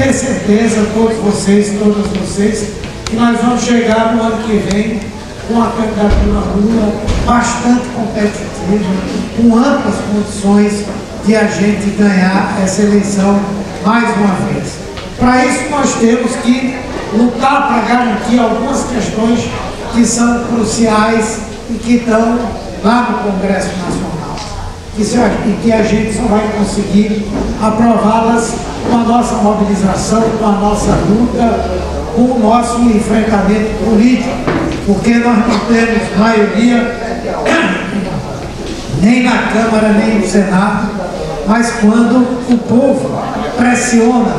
ter certeza, todos vocês, todas vocês, que nós vamos chegar no ano que vem com a candidatura Lula bastante competitiva, com amplas condições de a gente ganhar essa eleição mais uma vez. Para isso nós temos que lutar para garantir algumas questões que são cruciais e que estão lá no Congresso Nacional. E que a gente só vai conseguir aprová-las com a nossa mobilização, com a nossa luta, com o nosso enfrentamento político, porque nós não temos maioria nem na Câmara, nem no Senado, mas quando o povo pressiona,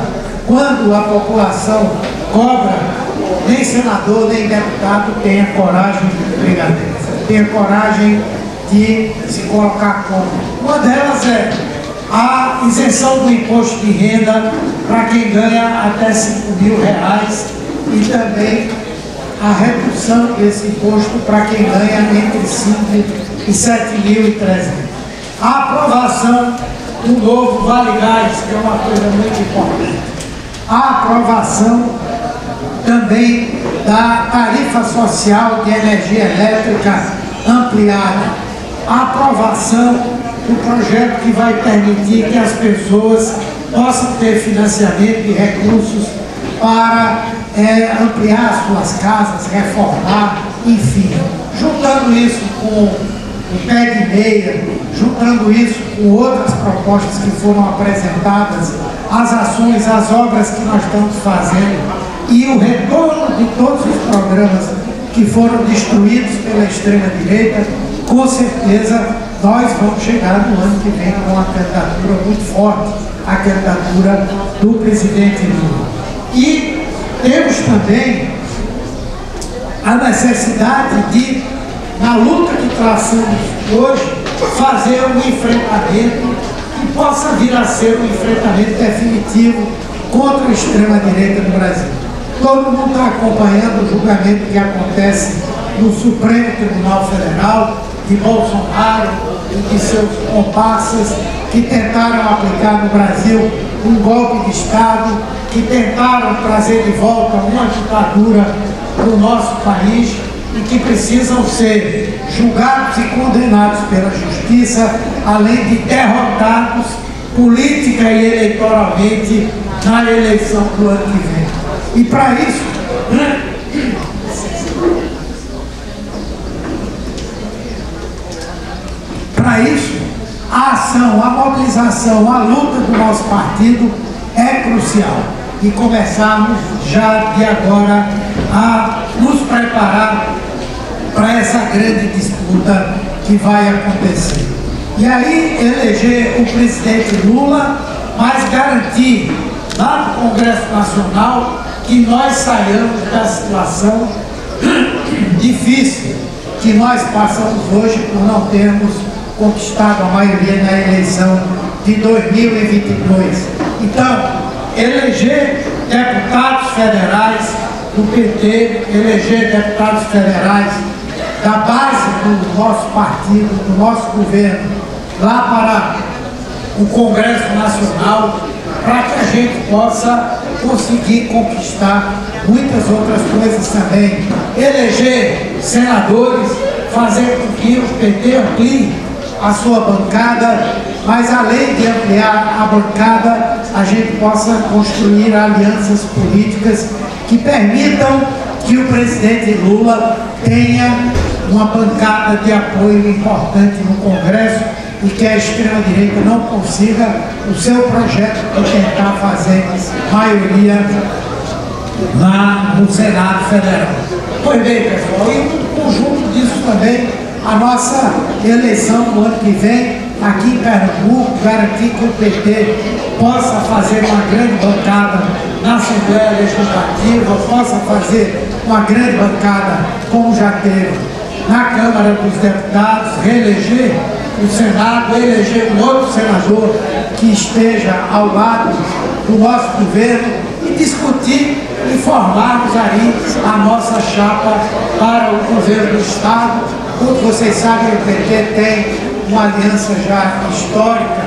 quando a população cobra, nem senador, nem deputado tenha coragem de brigar, tenha coragem de se colocar contra. Uma delas é a isenção do imposto de renda para quem ganha até R$5.000 e também a redução desse imposto para quem ganha entre 5.000 e 7.300. A aprovação do novo Vale Gás, que é uma coisa muito importante. A aprovação também da tarifa social de energia elétrica ampliada. A aprovação do projeto que vai permitir que as pessoas possam ter financiamento de recursos para ampliar suas casas, reformar, enfim. Juntando isso com o pé de meia, juntando isso com outras propostas que foram apresentadas, as ações, as obras que nós estamos fazendo e o retorno de todos os programas que foram destruídos pela extrema-direita, com certeza nós vamos chegar no ano que vem com uma candidatura muito forte, a candidatura do presidente Lula. E temos também a necessidade de, na luta que traçamos hoje, fazer um enfrentamento que possa vir a ser um enfrentamento definitivo contra a extrema-direita no Brasil. Todo mundo está acompanhando o julgamento que acontece no Supremo Tribunal Federal, de Bolsonaro e de seus comparsas que tentaram aplicar no Brasil um golpe de Estado, que tentaram trazer de volta uma ditadura para o nosso país e que precisam ser julgados e condenados pela justiça, além de derrotados política e eleitoralmente na eleição do ano que vem. E para isso, a ação, a mobilização, a luta do nosso partido é crucial. E começarmos já de agora a nos preparar para essa grande disputa que vai acontecer. E aí eleger o presidente Lula, mas garantir lá no Congresso Nacional que nós saiamos da situação difícil que nós passamos hoje por não termos conquistado a maioria na eleição de 2022. Então, eleger deputados federais do PT, eleger deputados federais da base do nosso partido, do nosso governo, lá para o Congresso Nacional, para que a gente possa conseguir conquistar muitas outras coisas também. Eleger senadores, fazer com que o PT amplie a sua bancada, mas além de ampliar a bancada, a gente possa construir alianças políticas que permitam que o presidente Lula tenha uma bancada de apoio importante no Congresso e que a extrema-direita não consiga o seu projeto de tentar fazer maioria lá no Senado Federal. Pois bem, pessoal, e no conjunto disso também, a nossa eleição no ano que vem, aqui em Pernambuco, garantir que o PT possa fazer uma grande bancada na Assembleia Legislativa, possa fazer uma grande bancada, como já teve na Câmara dos Deputados, reeleger o Senado, eleger um outro senador que esteja ao lado do nosso governo e discutir e formarmos aí a nossa chapa para o governo do Estado. Como vocês sabem, o PT tem uma aliança já histórica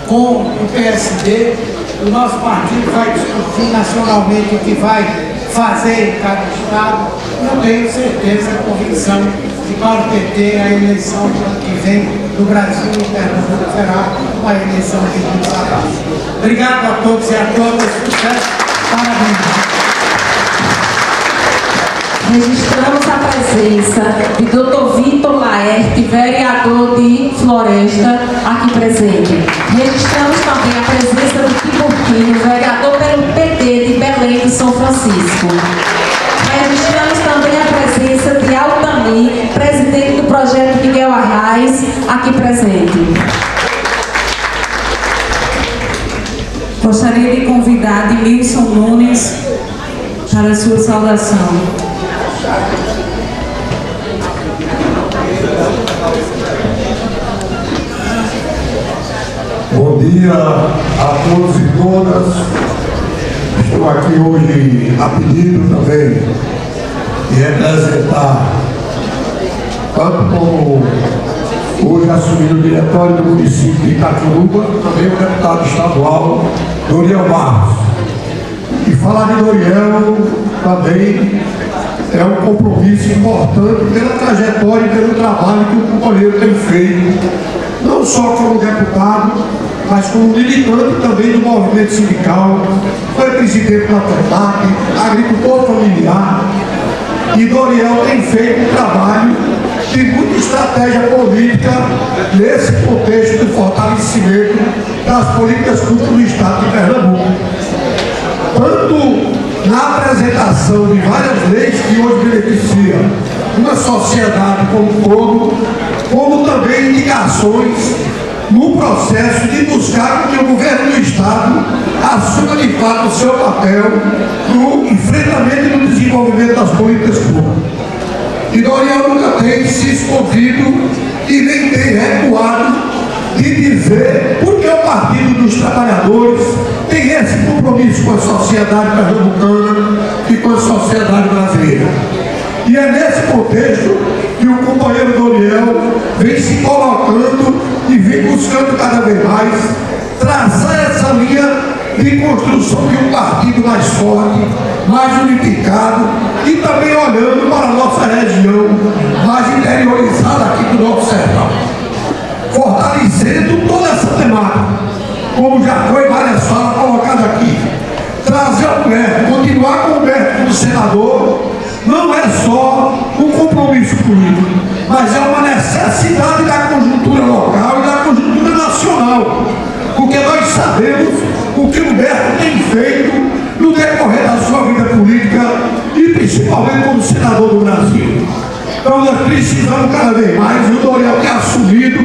com o PSD o nosso partido vai discutir nacionalmente o que vai fazer em cada estado. Eu tenho certeza, convicção, de que para o PT a eleição do ano que vem no Brasil e Pernambuco será uma eleição de muitos abraços. Obrigado a todos e a todas. Sucesso. Parabéns. Registramos a presença de Dr. Vitor Laerte, vereador de Floresta, aqui presente. Registramos também a presença do Tiburquinho, vereador pelo PT de Belém do São Francisco. Registramos também a presença de Altamir, presidente do projeto Miguel Arraes, aqui presente. Gostaria de convidar Edmilson Nunes para a sua saudação. Bom dia a todos e todas. Estou aqui hoje a pedido também de representar, tanto como hoje assumindo o diretório do município de Itacuruba, também o deputado estadual Doriel Barros. E falar de Doriel também é um compromisso importante pela trajetória e pelo trabalho que o companheiro tem feito, não só como deputado, mas como militante também do movimento sindical, foi presidente da FETAC, agricultor familiar, e Doriel tem feito um trabalho de muita estratégia política nesse contexto de fortalecimento das políticas públicas do Estado de Pernambuco. Tanto na apresentação de várias leis que hoje beneficiam uma sociedade como um todo, como também indicações no processo de buscar que o governo do Estado assuma de fato o seu papel no enfrentamento e no desenvolvimento das políticas públicas. E Doriel nunca tem se escondido e nem tem recuado de dizer porque o Partido dos Trabalhadores tem esse compromisso com a sociedade pernambucana e com a sociedade brasileira. E é nesse contexto que o companheiro Doriel vem se colocando e vem buscando cada vez mais traçar essa linha de construção de um partido mais forte, mais unificado e também olhando para a nossa região mais interiorizada aqui do nosso sertão, fortalecendo toda essa temática, como já foi várias falas colocadas aqui. Trazer o Humberto, continuar com o Humberto como senador, não é só um compromisso político, mas é uma necessidade da conjuntura local e da conjuntura nacional, porque nós sabemos o que o Humberto tem feito no decorrer da sua vida política e principalmente como senador do Brasil. Então nós precisamos cada vez mais, e o Doriel tem assumido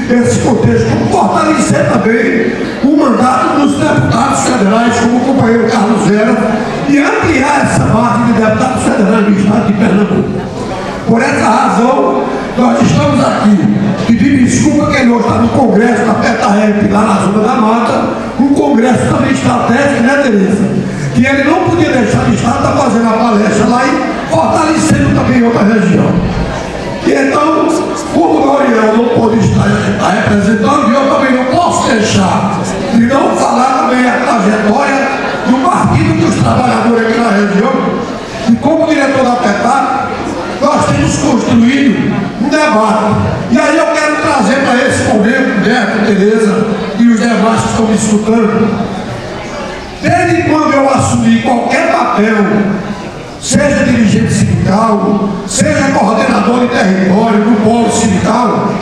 esse contexto, fortalecer também o mandato dos deputados federais, como o companheiro Carlos Zera, e ampliar essa marca de deputados federais do Estado de Pernambuco. Por essa razão, nós estamos aqui pedindo desculpa que ele hoje está no Congresso da PETAEP, lá na Zona da Mata, um congresso também estratégico, né, Tereza? Que ele não podia deixar de estar, está fazendo a palestra lá e fortalecendo também outra região. E então, como o Doriel não pode estar representando, eu também não posso deixar de não falar também a trajetória do Partido dos Trabalhadores aqui na região. E como diretor da PETAC, nós temos construído um debate. E aí eu quero trazer para esse momento, Beto, Tereza e os demais que estão me escutando. Desde quando eu assumi qualquer papel, seja dirigente sindical, seja coordenador de território, do polo sindical,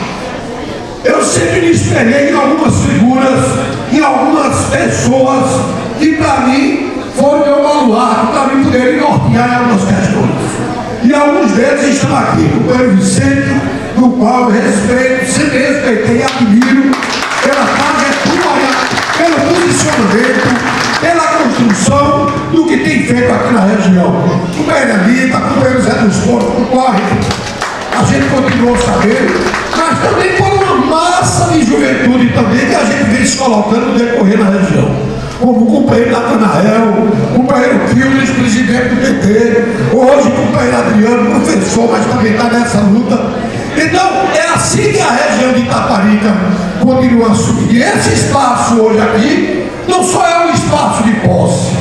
eu sempre me espelhei em algumas figuras, em algumas pessoas que para mim foram meu baluarte, para mim poderem nortear algumas questões. E alguns deles estão aqui, o companheiro Vicente, do qual eu respeito, sempre respeitei e admiro pela trajetória, pelo posicionamento, pela construção do que tem feito aqui na região. O companheiro Anitta, o companheiro Zé dos Portos, do qual a gente continuou sabendo, mas também por uma massa de juventude também que a gente vem se colocando no decorrer na região. Como o companheiro Natanael, o companheiro Quilmes, presidente do PT, hoje o companheiro Adriano, professor, mas também está nessa luta. Então, é assim que a região de Itaparica continua a subir. E esse espaço hoje aqui, não só é um espaço espaço de posse,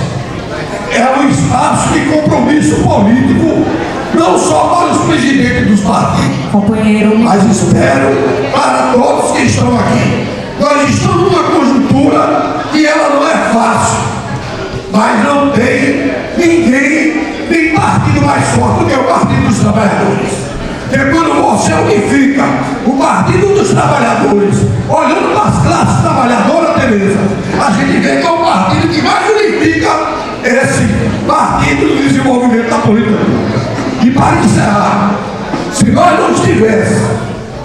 é um espaço de compromisso político, não só para os presidentes dos partidos, Companheiro, mas espero para todos que estão aqui. Nós estamos numa conjuntura que ela não é fácil, mas não tem ninguém, nem partido mais forte do que o Partido dos Trabalhadores. Porque quando você unifica o Partido dos Trabalhadores, olhando para as classes trabalhadoras, Tereza, a gente vê que é o partido que mais unifica esse Partido do Desenvolvimento da Política Pública. E para encerrar, se nós não estivéssemos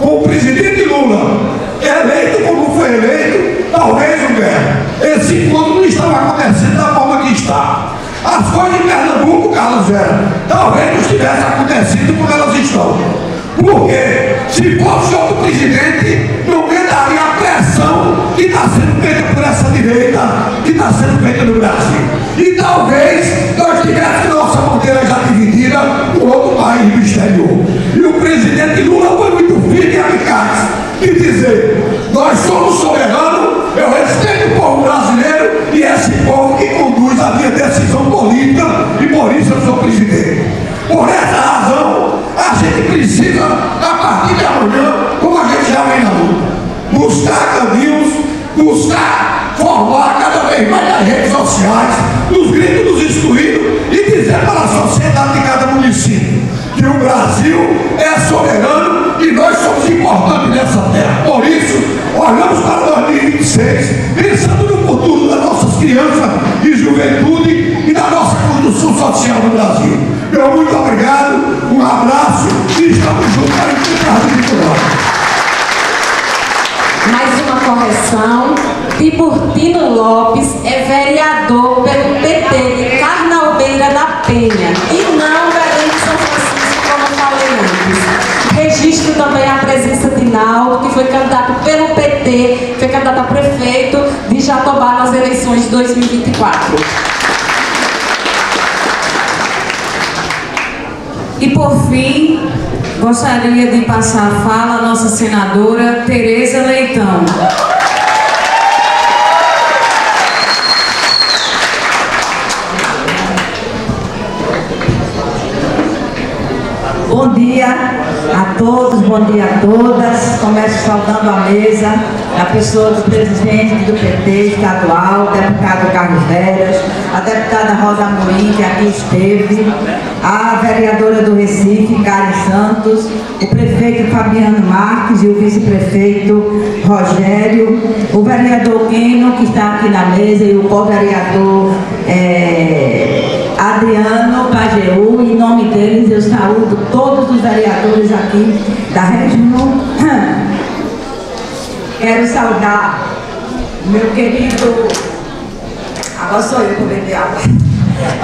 com o presidente Lula eleito como foi eleito, talvez esse encontro não estava acontecendo da forma que está. As coisas em Pernambuco, Carlos Vera, talvez não estivessem acontecido como elas estão. Porque se fosse outro presidente, não daria a pressão que está sendo feita por essa direita, que está sendo feita no Brasil. E talvez nós tivéssemos nossa bandeira já dividida por outro país do exterior. E o presidente Lula foi muito firme e eficaz de dizer: nós somos soberanos, eu respeito o povo brasileiro e esse povo que conduz a minha decisão política, e por isso eu sou presidente. Por essa razão, a gente precisa, a partir de amanhã, como a gente já vem na luta, buscar caminhos, buscar formar cada vez mais nas redes sociais, nos gritos dos excluídos, e dizer para a sociedade de cada município que o Brasil é soberano e nós somos importantes nessa terra. Por isso, olhamos para 2026, pensando no futuro das nossas crianças e juventude e da nossa construção social no Brasil. Meu muito obrigado, um abraço e estamos juntos para enfrentar a dificuldade. Mais uma correção: Tiburtino Lopes é vereador pelo PT de Carnalbeira da Penha e não Belém de São Francisco, como eu falei antes. Registro também a presença de Naldo, que foi candidato pelo PT, foi candidato a prefeito de Jatobá nas eleições de 2024. e por fim, gostaria de passar a fala à nossa senadora Tereza Leitão. Bom dia a todos, bom dia a todas. Começo saudando a mesa, a pessoa do presidente do PT estadual, deputado Carlos Veras, a deputada Rosa Amorim, que aqui esteve, a vereadora do Recife, Karen Santos, o prefeito Fabiano Marques e o vice-prefeito Rogério, o vereador Eno, que está aqui na mesa, e o co-vereador Adriano Pajeú. Em nome deles eu saúdo todos os vereadores aqui da região. Quero saudar meu querido, agora sou eu que vou beber água.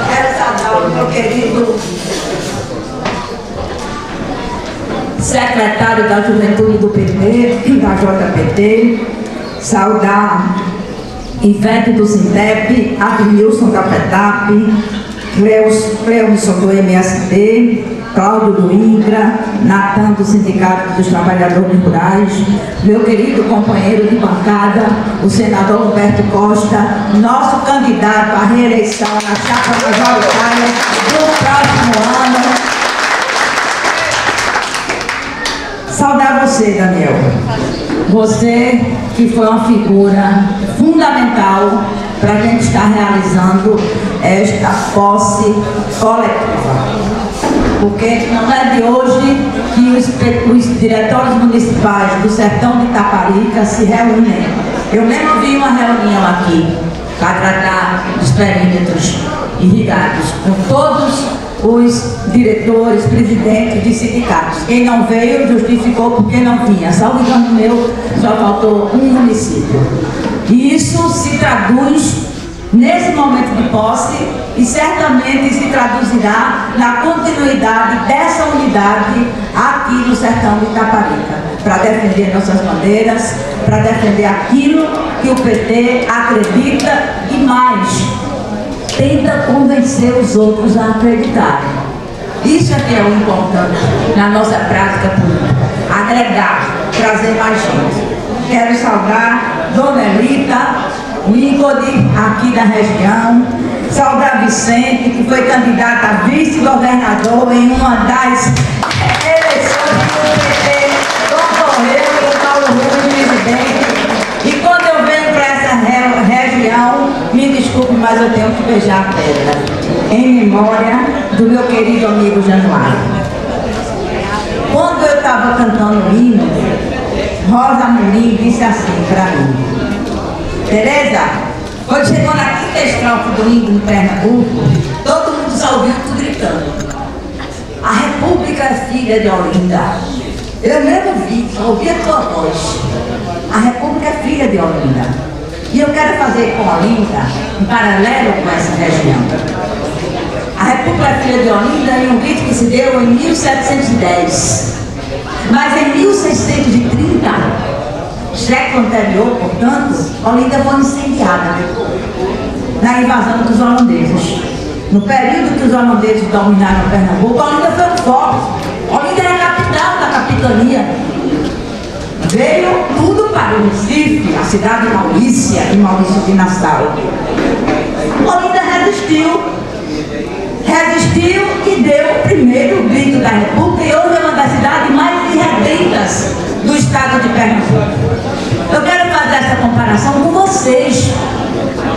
Quero saudar o meu querido secretário da Juventude do PT, da JPT, saudar Ivete do Sindep, Admilson da PETAP, Cleilson do MST, Cláudio do INCRA, Natan do Sindicato dos Trabalhadores Rurais, meu querido companheiro de bancada, o senador Humberto Costa, nosso candidato à reeleição na chapa majoritária do próximo ano. Saudar você, Daniel. Você que foi uma figura fundamental para a gente estar realizando esta posse coletiva. Porque não é de hoje que os diretórios municipais do sertão de Itaparica se reúnem. Eu mesmo vi uma reunião aqui para tratar dos perímetros irrigados, com todos os diretores, presidentes de sindicatos. Quem não veio justificou porque não vinha. Salvo engano meu, só faltou um município. E isso se traduz nesse momento de posse e certamente se traduzirá na continuidade dessa unidade aqui no sertão de Itaparica, para defender nossas bandeiras, para defender aquilo que o PT acredita e mais, tenta convencer os outros a acreditarem. Isso é que é o importante na nossa prática política, agregar, trazer mais gente. Quero saudar Dona Elita, o ícone aqui da região, saudar Vicente, que foi candidato a vice-governador em uma das eleições que o PT concorreu e o Paulo Rubens presidente. E quando eu venho para essa região, me desculpe, mas eu tenho que beijar a pedra, em memória do meu querido amigo Januário. Quando eu estava cantando o hino, Rosa Mulim disse assim para mim: Tereza, quando chegou na quinta estrofe do hino de Pernambuco, todo mundo só ouviu tu gritando: a República é filha de Olinda. Eu mesmo vi, só ouvi a tua voz. A República é filha de Olinda. E eu quero fazer com Olinda, em paralelo com essa região. A República é filha de Olinda em um grito que se deu em 1710. Mas em 1630, século anterior, portanto, Olinda foi incendiada na invasão dos holandeses. No período que os holandeses dominaram Pernambuco, Olinda foi um foco. Olinda era a capital da capitania. Veio tudo para o Recife, a cidade de Maurícia e Maurício de Nassau. Olinda resistiu e deu o primeiro grito da República, e hoje é uma das cidades mais irredentas do estado de Pernambuco. Eu quero fazer essa comparação com vocês,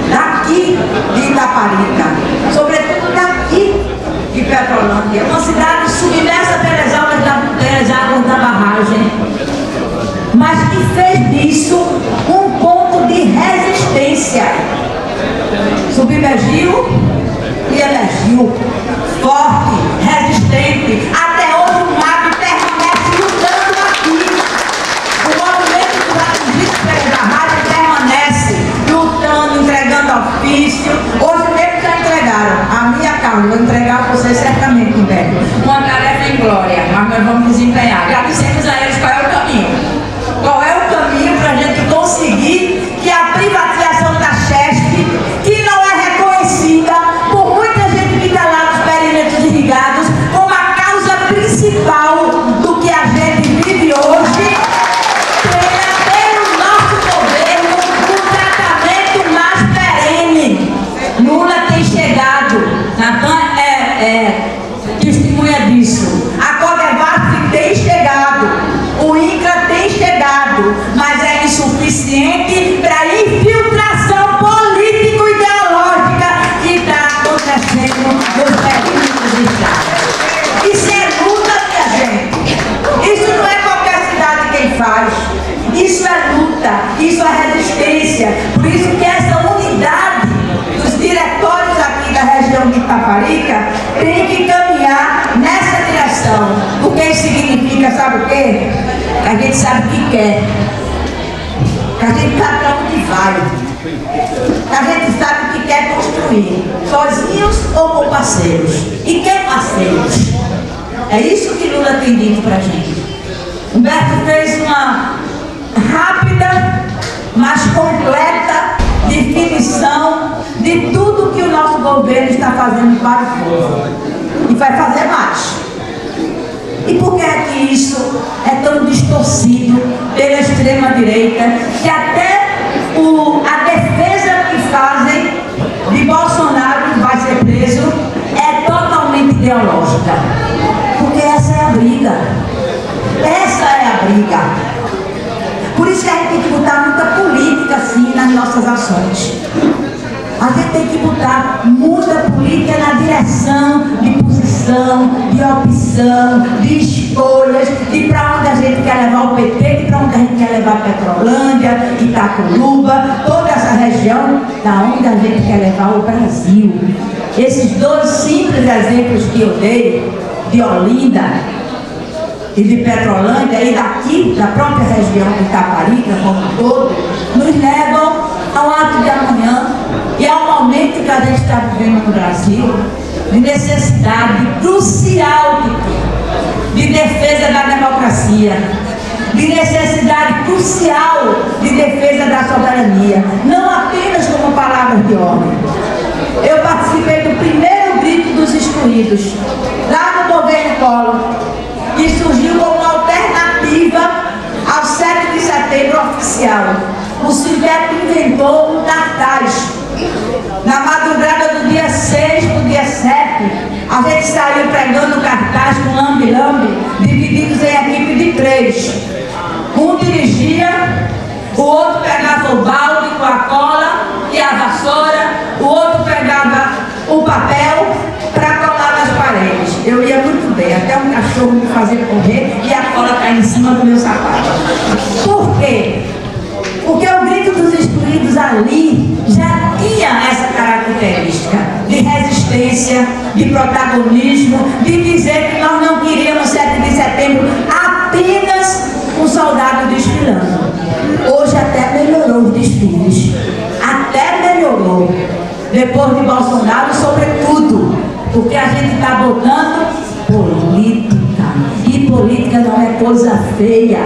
daqui de Itaparica, sobretudo daqui de Petrolândia, uma cidade submersa pelas águas da barragem, mas que fez disso um ponto de resistência. Submergiu e emergiu, forte, resistente. Até hoje o MAP permanece lutando aqui. O movimento dos atingidos pela barragem permanece lutando, entregando ofício. Hoje mesmo já entregaram. A minha causa, vou entregar a vocês certamente em breve. Uma tarefa em glória, mas nós vamos desempenhar. Já dissemos a eles qual é o caminho. Qual é o caminho para a gente conseguir que a privatização da Chesf, que não é reconhecida por muita gente que está lá nos perímetros irrigados como a causa principal do que a gente vive hoje, tenha pelo nosso governo um tratamento mais perene. Lula tem chegado, Natan testemunha disso, a Codevasf tem chegado, o INCRA tem chegado, mas é insuficiente para a infiltração político-ideológica que está acontecendo nos perímetros do Estado. Isso é luta, minha gente. Isso não é qualquer cidade quem faz. Isso é luta, isso é resistência. Por isso que essa unidade dos diretórios aqui da região de Itaparica tem que caminhar nessa direção. O que isso significa, sabe o quê? Que a gente sabe o que quer, que a gente sabe para onde vai, que a gente sabe o que quer construir, sozinhos ou com parceiros. E que parceiros? É isso que Lula tem dito para a gente. Humberto fez uma rápida, mas completa definição de tudo que o nosso governo está fazendo para o povo. E vai fazer mais. E por que é que isso é tão distorcido pela extrema-direita, que até a defesa que fazem de Bolsonaro, que vai ser preso, é totalmente ideológica? Porque essa é a briga. Essa é a briga. Por isso que a gente tem que botar muita política, assim, nas nossas ações. A gente tem que botar muita política na direção de posição, de opção, de escolhas, de para onde a gente quer levar o PT, de para onde a gente quer levar Petrolândia, Itaculuba, toda essa região, da onde a gente quer levar o Brasil. Esses dois simples exemplos que eu dei, de Olinda e de Petrolândia, e daqui, da própria região de Itaparica, como um todo, nos levam ao ato de amanhã e ao momento que a gente está vivendo no Brasil, de necessidade crucial de defesa da democracia, de necessidade crucial de defesa da soberania, não apenas como palavras de ordem. Eu participei do primeiro grito dos excluídos, lá no governo Collor, que surgiu como uma alternativa ao 7 de setembro oficial. O Silveto inventou um cartaz cartaz. Na madrugada do dia 6 para o dia 7, a gente saiu pregando cartaz com lambe-lambe, divididos em equipe de 3. Um dirigia, o outro pegava o balde com a cola e a vassoura, o outro pegava o papel para colar nas paredes. Eu ia muito bem, até um cachorro me fazia correr e a cola caía em cima do meu sapato. Por quê? Porque o grito dos excluídos ali já tinha essa característica de resistência, de protagonismo, de dizer que nós não queríamos 7 de setembro apenas um soldado desfilando. Hoje até melhorou os desfiles, até melhorou, depois de Bolsonaro, sobretudo, porque a gente está botando política, e política não é coisa feia.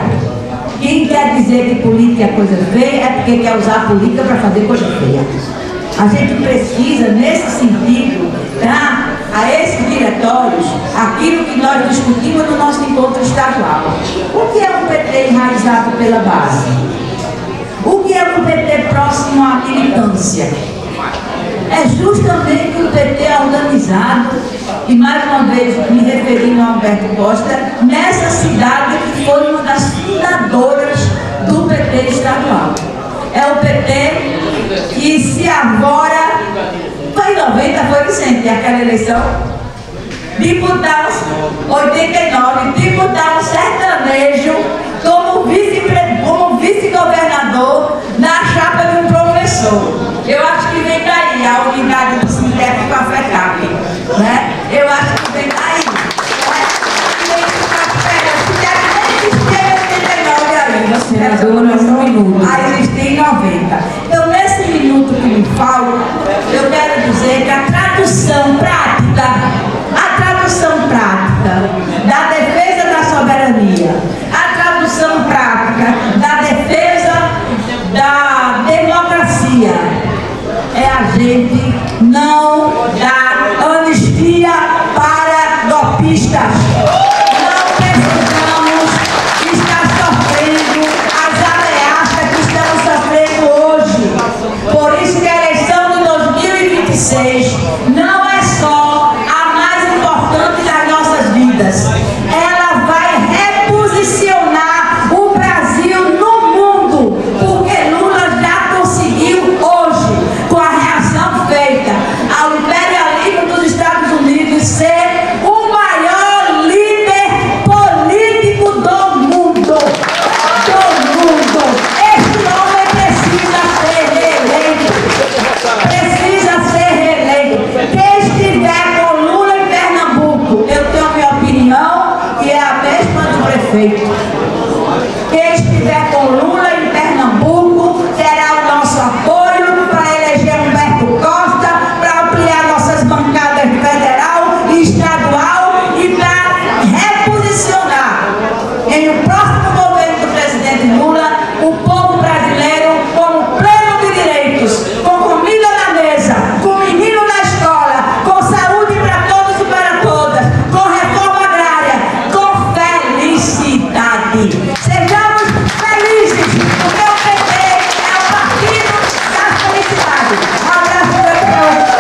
Quem quer dizer que política é coisa feia é porque quer usar a política para fazer coisa feia. A gente precisa, nesse sentido, dar a esses diretórios aquilo que nós discutimos no nosso encontro estadual. O que é um PT enraizado pela base? O que é um PT próximo à militância? É justamente o PT organizado, e mais uma vez me referindo a Alberto Costa, nessa cidade que foi uma das fundadoras do PT estadual. É o PT que se arvora, foi em 90, foi Vicente, aquela eleição, deputado 89, deputado sertanejo como vice-governador na chapa de um professor. Eu acho que vem daí a unidade do sintético Café-Cap, né? Eu acho que vem daí. A existir em 90. Então, nesse minuto que me falta, eu quero dizer que a tradução prática da defesa da soberania, a tradução prática da defesa da democracia, é a gente não dar anistia para golpistas. Não precisamos estar sofrendo as ameaças que estamos sofrendo hoje. Por isso que a eleição de 2026 não é só a mais importante das nossas vidas. Ela vai reposicionar o Brasil no mundo, porque Lula já conseguiu hoje, com a reação feita ao imperialismo dos Estados Unidos, ser o maior líder político do mundo. Esse homem precisa ser reeleito. Quem estiver com Lula em Pernambuco, eu tenho a minha opinião, que é a mesma do prefeito. Quem estiver com Lula em Pernambuco terá o nosso apoio para eleger Humberto Costa, para ampliar nossas bancadas federal e estadual e para reposicionar em o próximo governo do presidente Lula o povo brasileiro como pleno de direitos, com comida na mesa, com menino na escola, com saúde para todos e para todas, com reforma agrária, com felicidade. Sejamos felizes, porque o PT é o partido da felicidade. Um abraço para todos.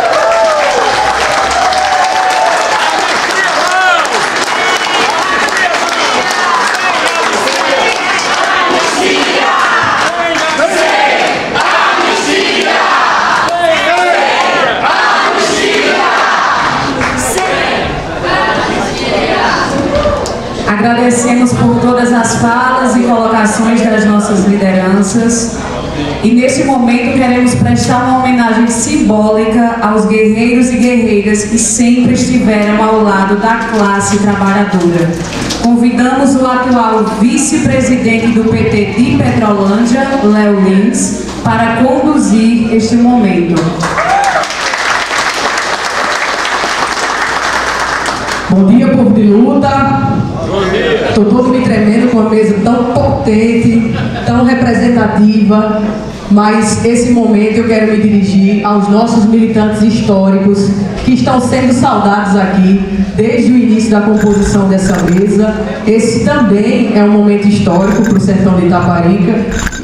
Agradecemos por todas as falas e colocações das nossas lideranças. E neste momento queremos prestar uma homenagem simbólica aos guerreiros e guerreiras que sempre estiveram ao lado da classe trabalhadora. Convidamos o atual vice-presidente do PT de Petrolândia, Léo Lins, para conduzir este momento. Bom dia, povo de luta. Estou todo me tremendo com uma mesa tão potente, tão representativa, mas esse momento eu quero me dirigir aos nossos militantes históricos que estão sendo saudados aqui desde o início da composição dessa mesa. Esse também é um momento histórico para o sertão de Itaparica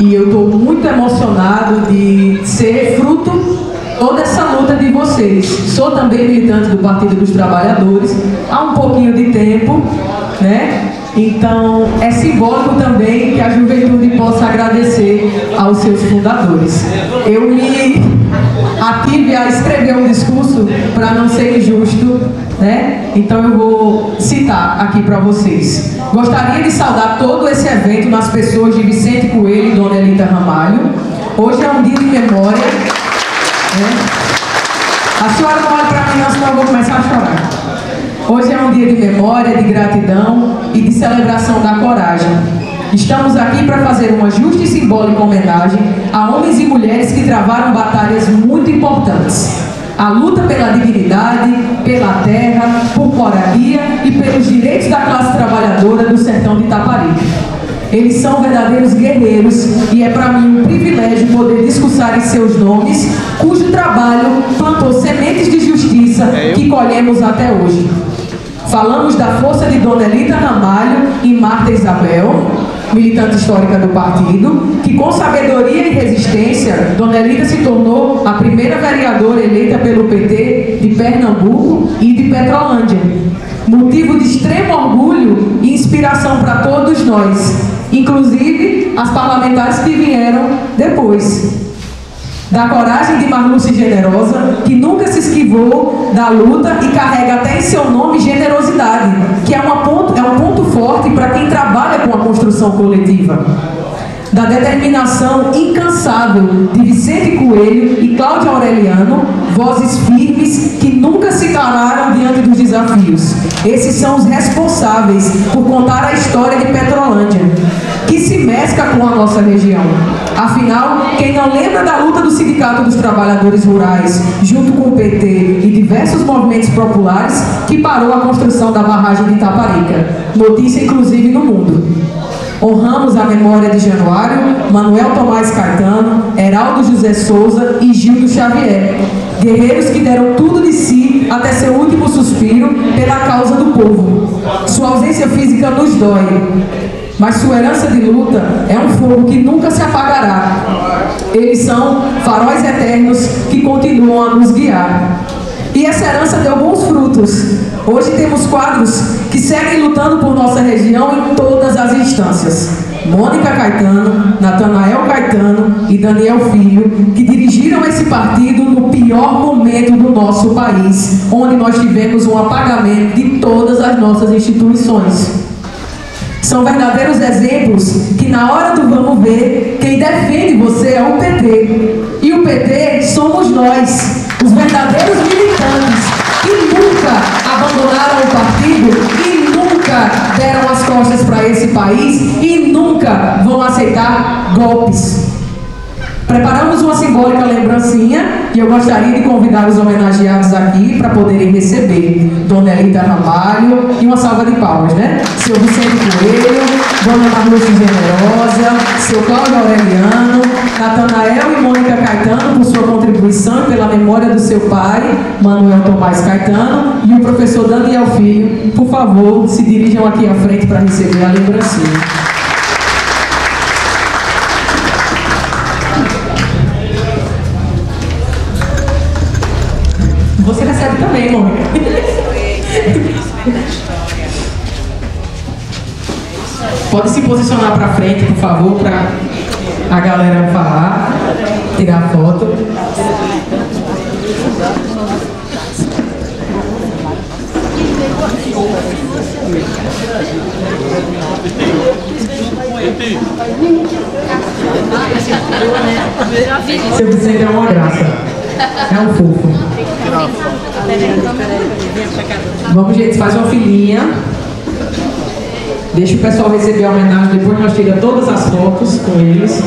e eu estou muito emocionado de ser fruto toda essa luta de vocês. Sou também militante do Partido dos Trabalhadores há um pouquinho de tempo, né? Então é simbólico também que a juventude possa agradecer aos seus fundadores. Eu me ative a escrever um discurso para não ser injusto, né? Então eu vou citar aqui para vocês. Gostaria de saudar todo esse evento nas pessoas de Vicente Coelho e Dona Elita Ramalho. Hoje é um dia de memória, né? A senhora não olha para mim, não, senão eu vou começar a chorar. Hoje é um dia de memória, de gratidão e de celebração da coragem. Estamos aqui para fazer uma justa e simbólica homenagem a homens e mulheres que travaram batalhas muito importantes. A luta pela dignidade, pela terra, por moradia e pelos direitos da classe trabalhadora do sertão de Itaparica. Eles são verdadeiros guerreiros e é para mim um privilégio poder discursar em seus nomes, cujo trabalho plantou sementes de justiça que colhemos até hoje. Falamos da força de Dona Elita Ramalho e Marta Isabel, militante histórica do partido, que com sabedoria e resistência, Dona Elita se tornou a primeira vereadora eleita pelo PT de Pernambuco e de Petrolândia. Motivo de extremo orgulho e inspiração para todos nós, inclusive as parlamentares que vieram depois. Da coragem de Marluce Generosa, que nunca se esquivou da luta e carrega até em seu nome generosidade, que é um ponto forte para quem trabalha com a construção coletiva. Da determinação incansável de Vicente Coelho e Cláudio Aureliano, vozes firmes que nunca se calaram diante dos desafios. Esses são os responsáveis por contar a história de Petrolândia, que se mescla com a nossa região. Afinal, quem não lembra da luta do Sindicato dos Trabalhadores Rurais, junto com o PT e diversos movimentos populares, que parou a construção da barragem de Itaparica, notícia inclusive no mundo. Honramos a memória de Januário, Manuel Tomás Caetano, Heraldo José Souza e Gildo Xavier, guerreiros que deram tudo de si até seu último suspiro pela causa do povo. Sua ausência física nos dói, mas sua herança de luta é um fogo que nunca se apagará. Eles são faróis eternos que continuam a nos guiar. E essa herança deu bons frutos. Hoje temos quadros que seguem lutando por nossa região em todas as instâncias. Mônica Caetano, Natanael Caetano e Daniel Filho, que dirigiram esse partido no pior momento do nosso país, onde nós tivemos um apagamento de todas as nossas instituições. São verdadeiros exemplos que na hora do vamos ver, quem defende você é o PT. E o PT somos nós, os verdadeiros militantes, que nunca abandonaram o partido e nunca deram as costas para esse país e nunca vão aceitar golpes. Preparamos uma simbólica lembrancinha e eu gostaria de convidar os homenageados aqui para poderem receber Dona Elita Ramalho e uma salva de palmas, né? Seu Vicente Coelho, Dona Marluce Generosa, seu Cláudio Aureliano, Natanael e Mônica Caetano por sua contribuição e pela memória do seu pai, Manuel Tomás Caetano, e o professor Daniel Filho. Por favor, se dirijam aqui à frente para receber a lembrancinha. Você recebe também, Mônica. Pode se posicionar para frente, por favor, para a galera falar, tirar foto. Seu Vicente é uma graça. É um fofo. Vamos, gente, faz uma filinha. Deixa o pessoal receber a homenagem. Depois nós tiramos todas as fotos com eles.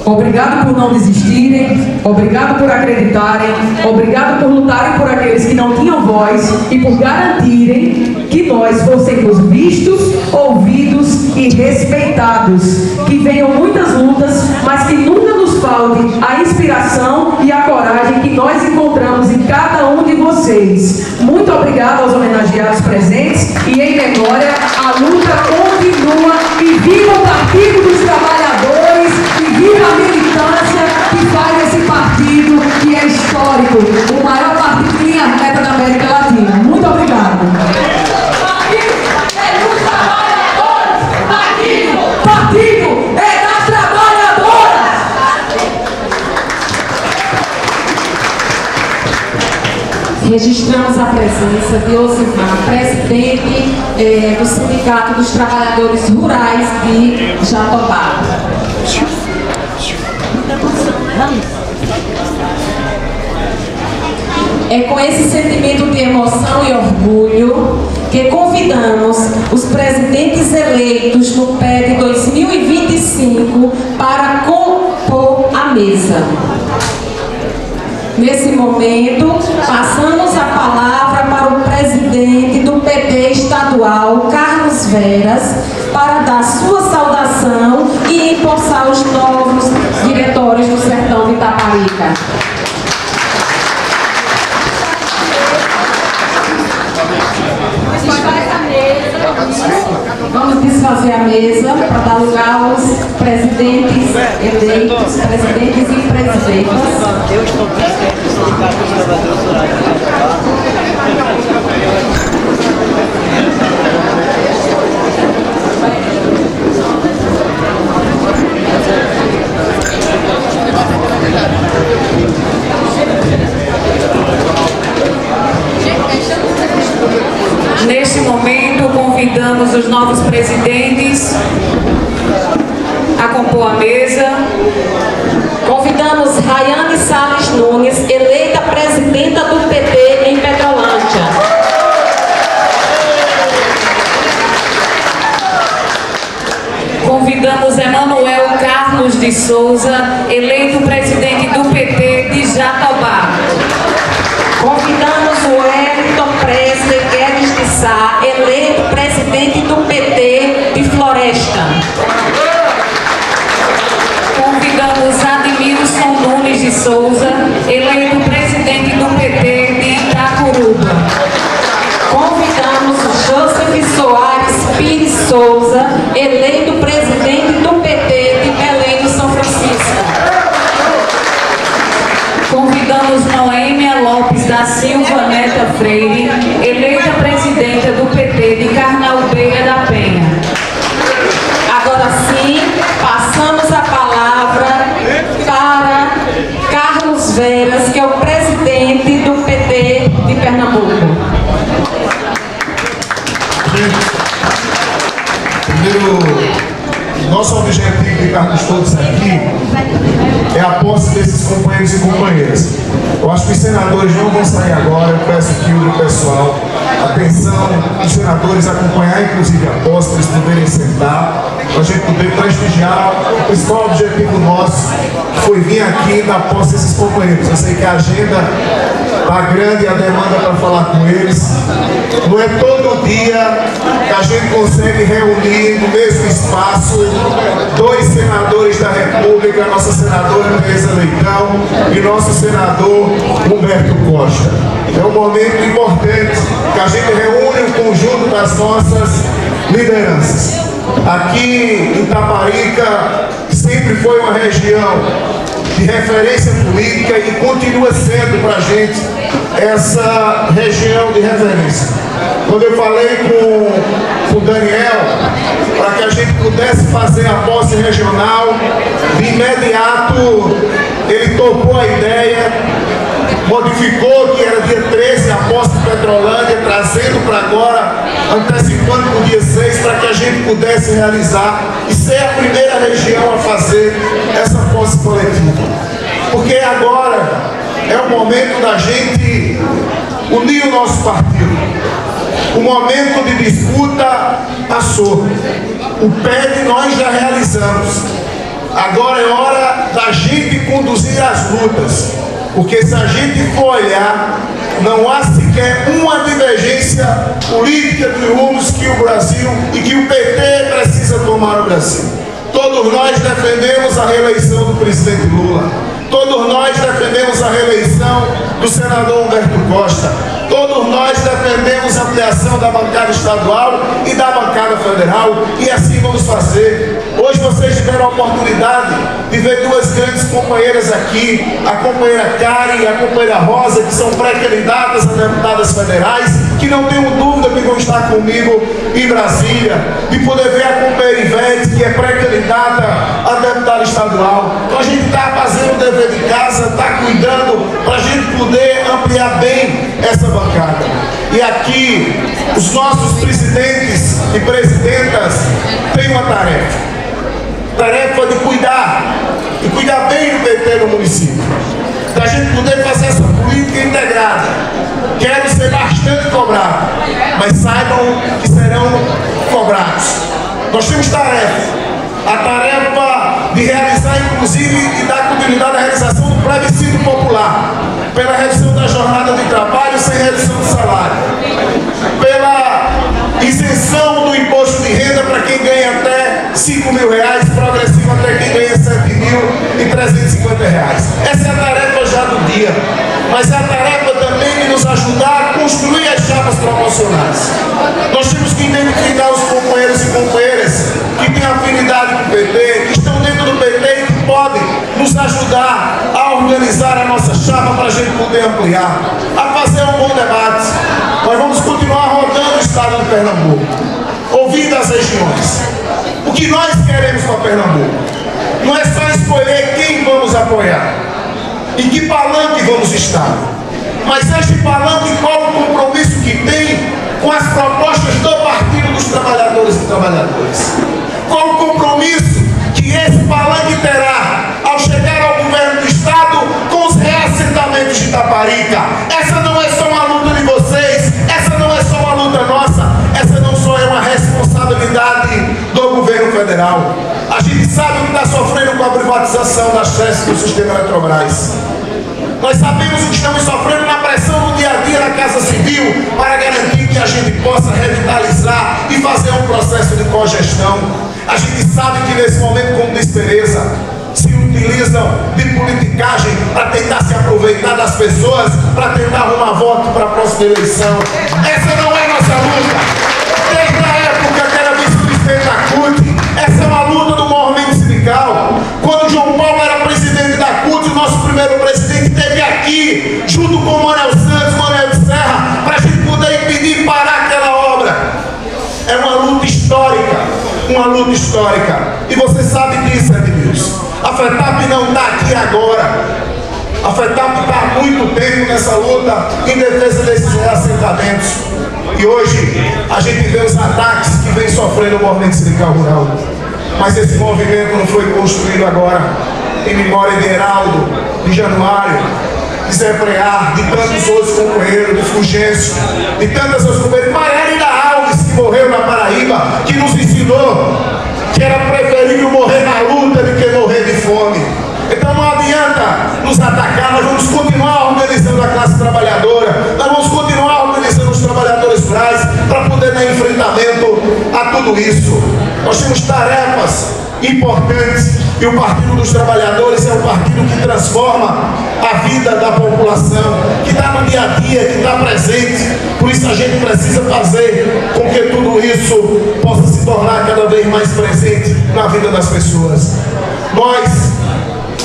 Obrigado por não desistirem, obrigado por acreditarem, obrigado por lutarem por aqueles que não tinham voz e por garantirem que nós fossemos vistos, ouvidos e respeitados. Que venham muitas lutas, mas que nunca nos falte a inspiração e a coragem que nós encontramos em cada um de vocês. Muito obrigado aos homenageados presentes e em memória a A luta continua e viva o Partido dos Trabalhadores e viva a militância que faz esse partido que é histórico, o maior partido de linha reta da América Latina. Muito obrigado. Partido é das trabalhadoras! Registramos a presença de Osimar, presidente do Sindicato dos Trabalhadores Rurais de Jatobá. É com esse sentimento de emoção e orgulho que convidamos os presidentes eleitos no PED 2025 para compor a mesa. Nesse momento, passamos a palavra para o presidente do PT estadual, Carlos Veras, para dar sua saudação e empossar os novos diretórios do Sertão de Itaparica. Vamos desfazer a mesa para dar lugar aos presidentes eleitos, presidentes e presidentas. Eu estou presidente do Sindicato dos Trabalhadores Rurais de Jatobá. Neste momento, convidamos os novos presidentes a compor a mesa. Convidamos Rayane Salles Nunes, eleita presidenta do PT em Petrolândia. Convidamos Emanuel Carlos de Souza, eleito presidente do PT de Jatobá. Convidamos o Wellington Presley Guedes de Sá, eleito presidente do PT de Floresta. Convidamos Admilson Nunes de Souza, eleito presidente do PT de Itacuruba. Convidamos Joseph Soares Pires Souza, eleito presidente do PT de Belém do São Francisco. Convidamos Noêmia Lopes da Silva Neta Freire, eleita presidenta do PT de Carnaubeira da Penha. Agora sim, passamos a palavra para Carlos Veras, que é o presidente do PT de Pernambuco. Primeiro, nosso objetivo de estarmos todos aqui é a posse desses companheiros e companheiras. Eu acho que os senadores não vão sair agora. Eu peço que o pessoal, atenção, os senadores acompanhar inclusive a posse, para eles poderem sentar, para a gente poder prestigiar. O principal objetivo nosso foi vir aqui na posse desses companheiros. Eu sei que a agenda está grande e a demanda para falar com eles. Não é todo dia que a gente consegue reunir no mesmo espaço dois senadores da República, a nossa senadora Tereza Leitão e nosso senador Humberto Costa. É um momento importante que a gente reúne o conjunto das nossas lideranças. Aqui em Itaparica sempre foi uma região de referência política e continua sendo para a gente essa região de referência. Quando eu falei com o Daniel para que a gente pudesse fazer a posse regional, de imediato ele topou a ideia, modificou que era dia 13 a posse de Petrolândia, trazendo para agora, antecipando para o dia 6, para que a gente pudesse realizar e ser a primeira região a fazer essa posse coletiva. Porque agora é o momento da gente unir o nosso partido. O momento de disputa passou. O PED nós já realizamos. Agora é hora da gente conduzir as lutas. Porque se a gente for olhar, não há sequer uma divergência política de rumos que o Brasil e que o PT precisa tomar no Brasil. Todos nós defendemos a reeleição do presidente Lula. Todos nós defendemos a reeleição do senador Humberto Costa. Todos nós defendemos faremos ampliação da bancada estadual e da bancada federal, e assim vamos fazer. Hoje vocês tiveram a oportunidade de ver duas grandes companheiras aqui, a companheira Karen e a companheira Rosa, que são pré-candidatas a deputadas federais, que não tenho dúvida que vão estar comigo em Brasília, de poder ver a companheira Ivete, que é pré-candidata a deputada estadual. Então a gente está fazendo o dever de casa, está cuidando para a gente poder ampliar bem essa bancada. E aqui os nossos presidentes e presidentas têm uma tarefa de cuidar bem do PT no município, da gente poder fazer essa política integrada. Quero ser bastante cobrado, mas saibam que serão cobrados. Nós temos a tarefa de realizar, inclusive, e dar continuidade à realização do plebiscito popular, pela redução da jornada de trabalho sem redução do salário, pela isenção do imposto de renda para quem ganha até R$5.000, progressivo até quem ganha R$7.350. Essa é a tarefa já do dia, mas é a tarefa também de nos ajudar a construir as chapas proporcionais. Nós temos que identificar os companheiros e companheiras que têm afinidade com o PT, que estão dentro do PT e que podem nos ajudar a organizar a nossa chapa para a gente poder ampliar, a fazer um bom debate. Nós vamos continuar rodando o estado de Pernambuco, ouvindo as regiões. O que nós queremos para Pernambuco não é só escolher quem vamos apoiar e que palanque vamos estar, mas este palanque qual o compromisso que tem com as propostas do Partido dos Trabalhadores e Trabalhadoras. Qual o compromisso que esse palanque terá ao chegar ao governo do estado com os reassentamentos de Itaparica. Essa não é só uma luta de vocês, essa não é só uma luta nossa, essa não só é uma responsabilidade do governo federal. A gente sabe o que está sofrendo com a privatização das chances do sistema Eletrobras. Nós sabemos o que estamos sofrendo na pressão no dia a dia na Casa Civil para garantir que a gente possa revitalizar e fazer um processo de cogestão. A gente sabe que nesse momento, como diz Tereza, se utilizam de politicagem para tentar se aproveitar das pessoas, para tentar arrumar voto para a próxima eleição. Essa não é nossa luta. Desde a época que era vice-presidente da CUT, essa é uma luta do movimento sindical. Quando o João Paulo era presidente da CUT, o nosso primeiro presidente esteve aqui, junto com o Manuel Santos, Manuel de Serra, para a gente poder impedir e parar aquela obra. É uma luta histórica, uma luta histórica. E você sabe disso, Edmilson. A FETAP não está aqui agora. A FETAP está há muito tempo nessa luta em defesa desses reassentamentos. E hoje a gente vê os ataques que vem sofrendo o movimento sindical rural. Mas esse movimento não foi construído agora. Em memória de Heraldo, de Januário, de Zé Prear, de tantos outros companheiros, de Fulgêncio, de tantas outras companheiras, Mariana Alves, que morreu na Paraíba, que nos ensinou que era preferível morrer na luta do que morrer de fome. Então não adianta nos atacar, nós vamos continuar organizando a classe trabalhadora, nós vamos continuar organizando os trabalhadores rurais para poder dar enfrentamento a tudo isso. Nós temos tarefas importantes e o Partido dos Trabalhadores é um partido que transforma a vida da população, que está no dia a dia, que está presente. Por isso a gente precisa fazer com que tudo isso possa se tornar cada vez mais presente na vida das pessoas. Nós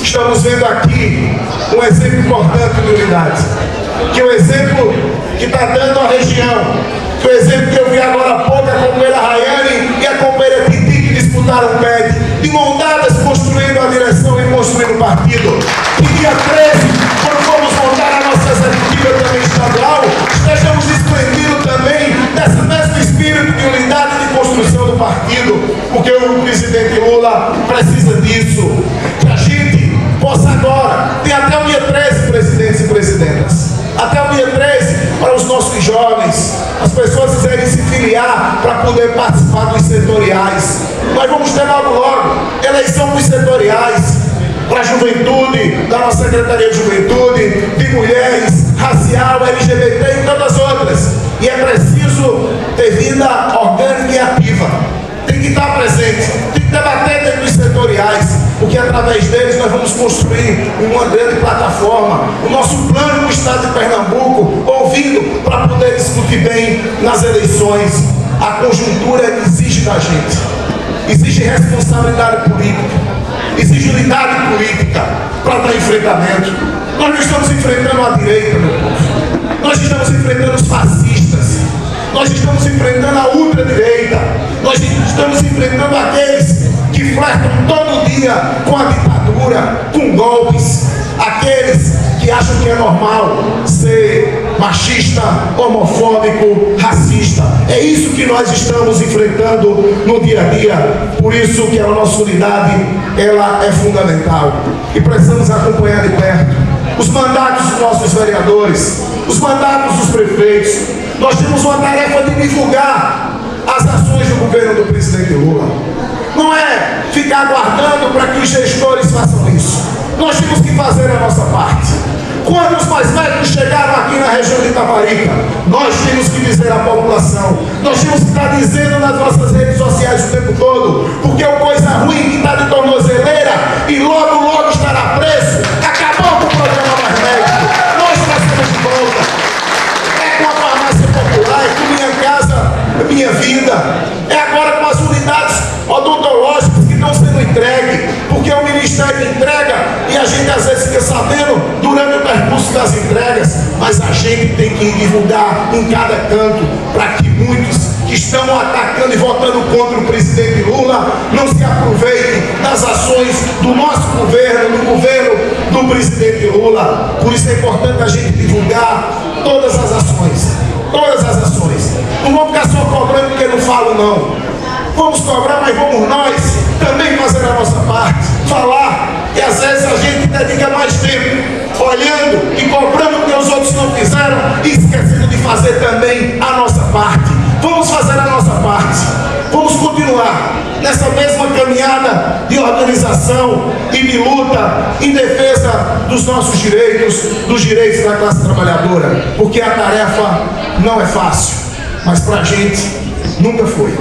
estamos vendo aqui um exemplo importante de unidade, que é o exemplo que está dando a região, que é o exemplo que eu vi agora há pouco, a companheira Rayane e a companheira Titi, que disputaram o PED, de mão dadas, construindo a direção e construindo o partido. E dia 13, quando formos montar a nossa executiva também estadual, estejamos desprendidos também desse mesmo espírito de unidade e de construção do partido, porque o presidente Lula precisa disso. Que a gente possa agora, tem até o dia 13, presidentes e presidentas, até o dia 13, para os nossos jovens, as pessoas quiserem se filiar para poder participar dos setoriais. Nós vamos ter logo eleição dos setoriais, para a juventude, da nossa Secretaria de Juventude, de mulheres, racial, LGBT e tantas outras. E é preciso ter vida orgânica e ativa. Tem que estar presente, tem que debater dentro dos setoriais, porque através deles nós vamos construir uma grande plataforma, o nosso plano no estado de Pernambuco, ouvindo para poder discutir bem nas eleições, a conjuntura exige da gente, exige responsabilidade política, exige unidade política para dar enfrentamento. Nós não estamos enfrentando a direita, meu povo. Nós estamos enfrentando os fascistas. Nós estamos enfrentando a ultradireita. Nós estamos enfrentando aqueles que flertam todo dia com a ditadura, com golpes. Aqueles que acham que é normal ser machista, homofóbico, racista. É isso que nós estamos enfrentando no dia a dia. Por isso que a nossa unidade, ela é fundamental. E precisamos acompanhar de perto os mandatos dos nossos vereadores, os mandatos dos prefeitos. Nós temos uma tarefa de divulgar as ações do governo do presidente Lula. Não é ficar aguardando para que os gestores façam isso. Nós temos que fazer a nossa parte. Quando os mais médicos chegaram aqui na região de Itaparica, nós temos que dizer à população, nós temos que estar dizendo nas nossas redes sociais o tempo todo, porque é uma coisa ruim que está de tornozeleira e logo, logo estará preso. Acabou com o programa Mais Médico. Nós trazemos de volta. É com a farmácia popular, é com Minha Casa, Minha Vida. É agora com as unidades odontológicas que estão sendo entregues, porque o Ministério entrega e a gente às vezes fica sabendo durante o percurso das entregas, mas a gente tem que divulgar em cada canto para que muitos que estão atacando e votando contra o presidente Lula não se aproveitem das ações do nosso governo, do governo do presidente Lula. Por isso é importante a gente divulgar todas as ações, todas as ações. Não vamos ficar só cobrando porque não falo não. Vamos cobrar, mas vamos nós também fazer a nossa parte, falar, e às vezes a gente dedica mais tempo olhando e cobrando o que os outros não fizeram e esquecendo de fazer também a nossa parte. Vamos fazer a nossa parte, vamos continuar nessa mesma caminhada de organização e de luta em defesa dos nossos direitos, dos direitos da classe trabalhadora, porque a tarefa não é fácil, mas para a gente nunca foi.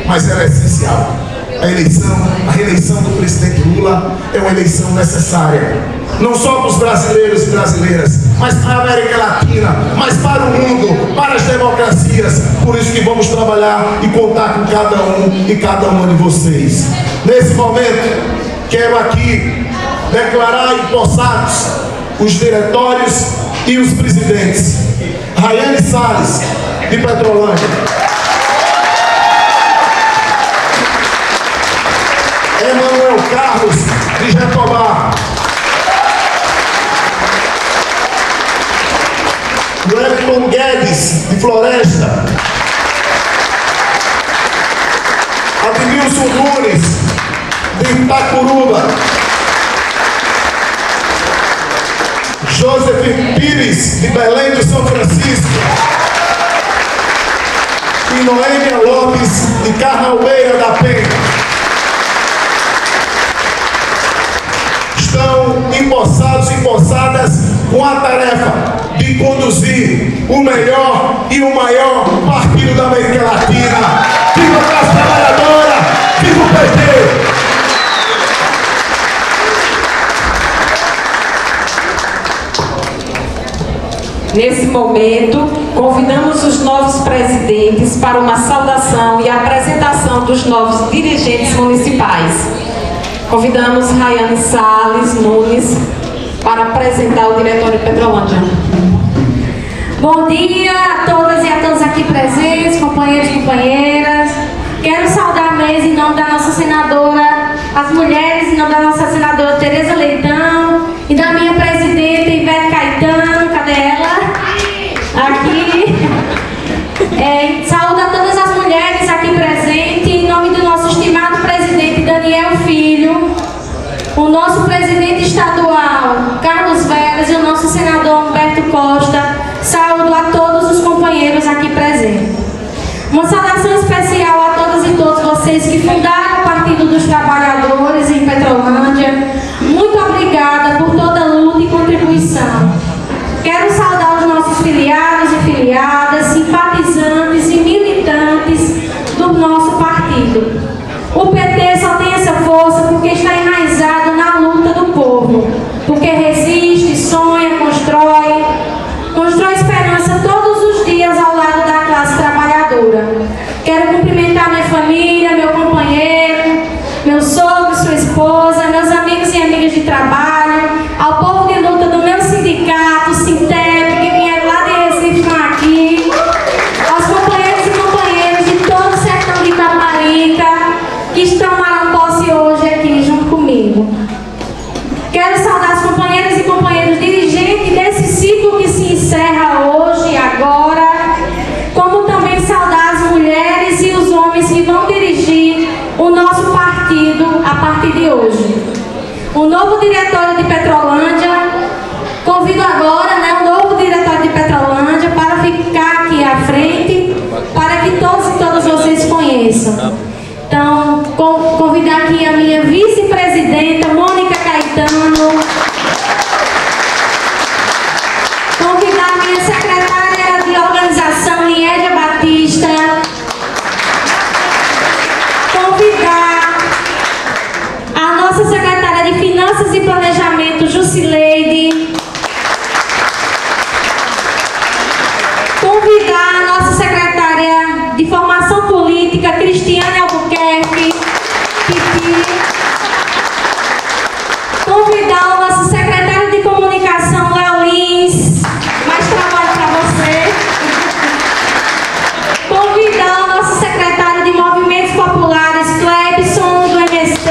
Mas ela é essencial. A reeleição do presidente Lula é uma eleição necessária, não só para os brasileiros e brasileiras, mas para a América Latina, mas para o mundo, para as democracias. Por isso que vamos trabalhar e contar com cada um e cada uma de vocês. Nesse momento, quero aqui declarar empossados os diretórios e os presidentes. Rayane Salles, de Petrolândia. Emanuel Carlos, de Jatobá. Wellington Guedes, de Floresta. Admilson Nunes, de Itacuruba. Joseph Pires, de Belém do São Francisco. E Noêmia Lopes, de Carnalbeira da Penha. Estão empossados e empossadas com a tarefa de conduzir o melhor e o maior partido da América Latina. Viva a classe trabalhadora! Viva o PT! Nesse momento, convidamos os novos presidentes para uma saudação e apresentação dos novos dirigentes municipais. Convidamos Rayane Salles Nunes para apresentar o Diretório de Petrolândia. Bom dia a todas e a todos aqui presentes, companheiros e companheiras. Quero saudar a mesa em nome da nossa senadora, as mulheres em nome da nossa senadora Tereza Leitão e da minha presidenta Ivete Caetano. Cadê ela? Aqui. Saúdo a todas as mulheres aqui presentes em nome do nosso estimado presidente Daniel Filho, o nosso presidente estadual Carlos Veras e o nosso senador Humberto Costa. Saúdo a todos os companheiros aqui presentes. Uma saudação especial a todas e todos vocês que fundaram o Partido dos Trabalhadores em Petrolândia. Muito obrigada por toda a luta e contribuição. Quero saudar os nossos filiados e filiadas, simpatizantes e militantes do nosso partido. O PT só tem essa força porque está enraizado na luta do povo, porque resiste, sonha, constrói esperança todos os dias ao lado da classe trabalhadora. diretório de Petrolândia. Convido agora, né, o novo diretório de Petrolândia para ficar aqui à frente, para que todos e todas vocês conheçam. Então, convidar aqui a minha vice-presidenta, Mônica Caetano. Convidar a minha secretária de organização, Liédia Batista. Convidar a nossa secretária de Finanças e Planejamento, Jusileide. Convidar a nossa secretária de Formação Política, Cristiane Albuquerque. Convidar o nosso secretário de Comunicação, Léo Lins. Mais trabalho para você. Convidar o nosso secretário de Movimentos Populares, Clebson, do MST.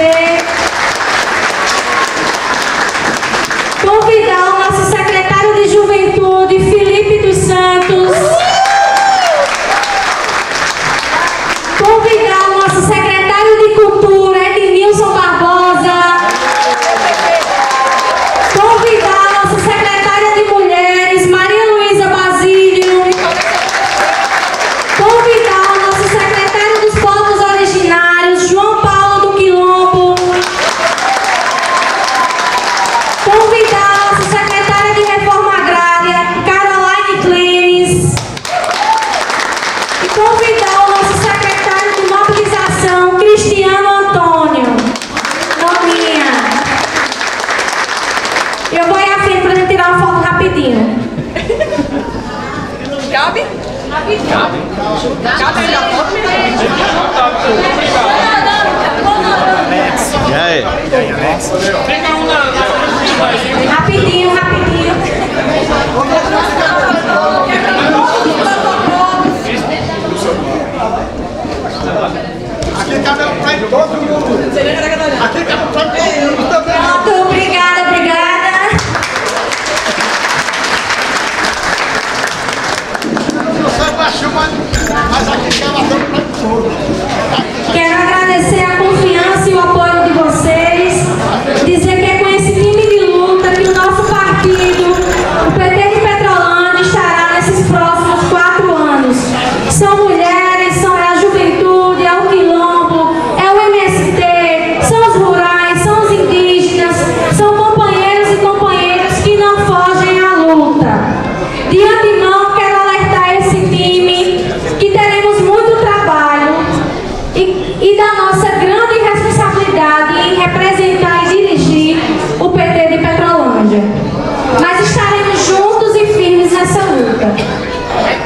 Convidar o nosso secretário de Juventude, Felipe dos Santos. Convidar o nosso secretário de Cultura, Ednilson Barbosa. Convidar a nossa secretária de Mulheres, Maria Luísa Basílio. Convidar o nosso secretário dos Povos Originários, João Paulo do Quilombo. Convidar a nossa secretária de Reforma Agrária, Caroline Clemes. E convidar o nosso secretário de Mobilização, Cristiano Antônio. Novinha. Eu vou aí à frente pra gente tirar uma foto rapidinho. Cabe? Cabe. E aí? Rapidinho. Aqui cabe pra todo mundo. Aqui cabe pra todo mundo também. Pronto, obrigada. Você baixou, mas aqui cabe pra todo. Quero agradecer a confiança e o apoio de vocês. Dizer que é com esse time de luta que o nosso partido, o PT de Petrolândia, estará nesses próximos 4 anos. São mulheres, é a juventude, é o quilombo, é o MST, são os rurais, são os indígenas, são companheiros e companheiras que não fogem à luta. De antemão, quero alertar esse time que teremos muito trabalho e da nossa grande responsabilidade em representar e dirigir o PT de Petrolândia. Mas estaremos juntos e firmes nessa luta.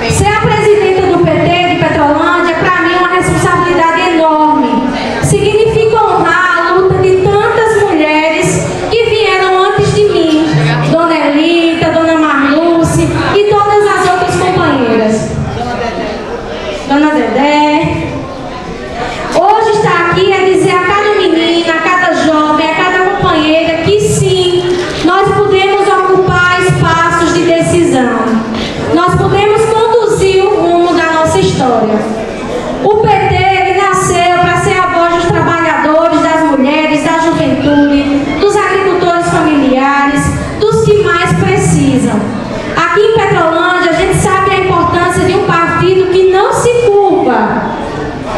Ser a presidenta do PT de Petrolândia, para mim, é uma responsabilidade enorme. Significa honrar a luta de tantas mulheres que vieram antes de mim. Dona Elita, Dona Marluce e todas as outras companheiras. Dona Dedé. Hoje estar aqui é dizer a cada menina, a cada jovem, a cada companheira que sim, nós podemos ocupar espaços de decisão. Nós podemos conduzir o rumo da nossa história. O PT, ele nasceu para ser a voz dos trabalhadores, das mulheres, da juventude, dos agricultores familiares, dos que mais precisam. Aqui em Petrolândia, a gente sabe a importância de um partido que não se curva,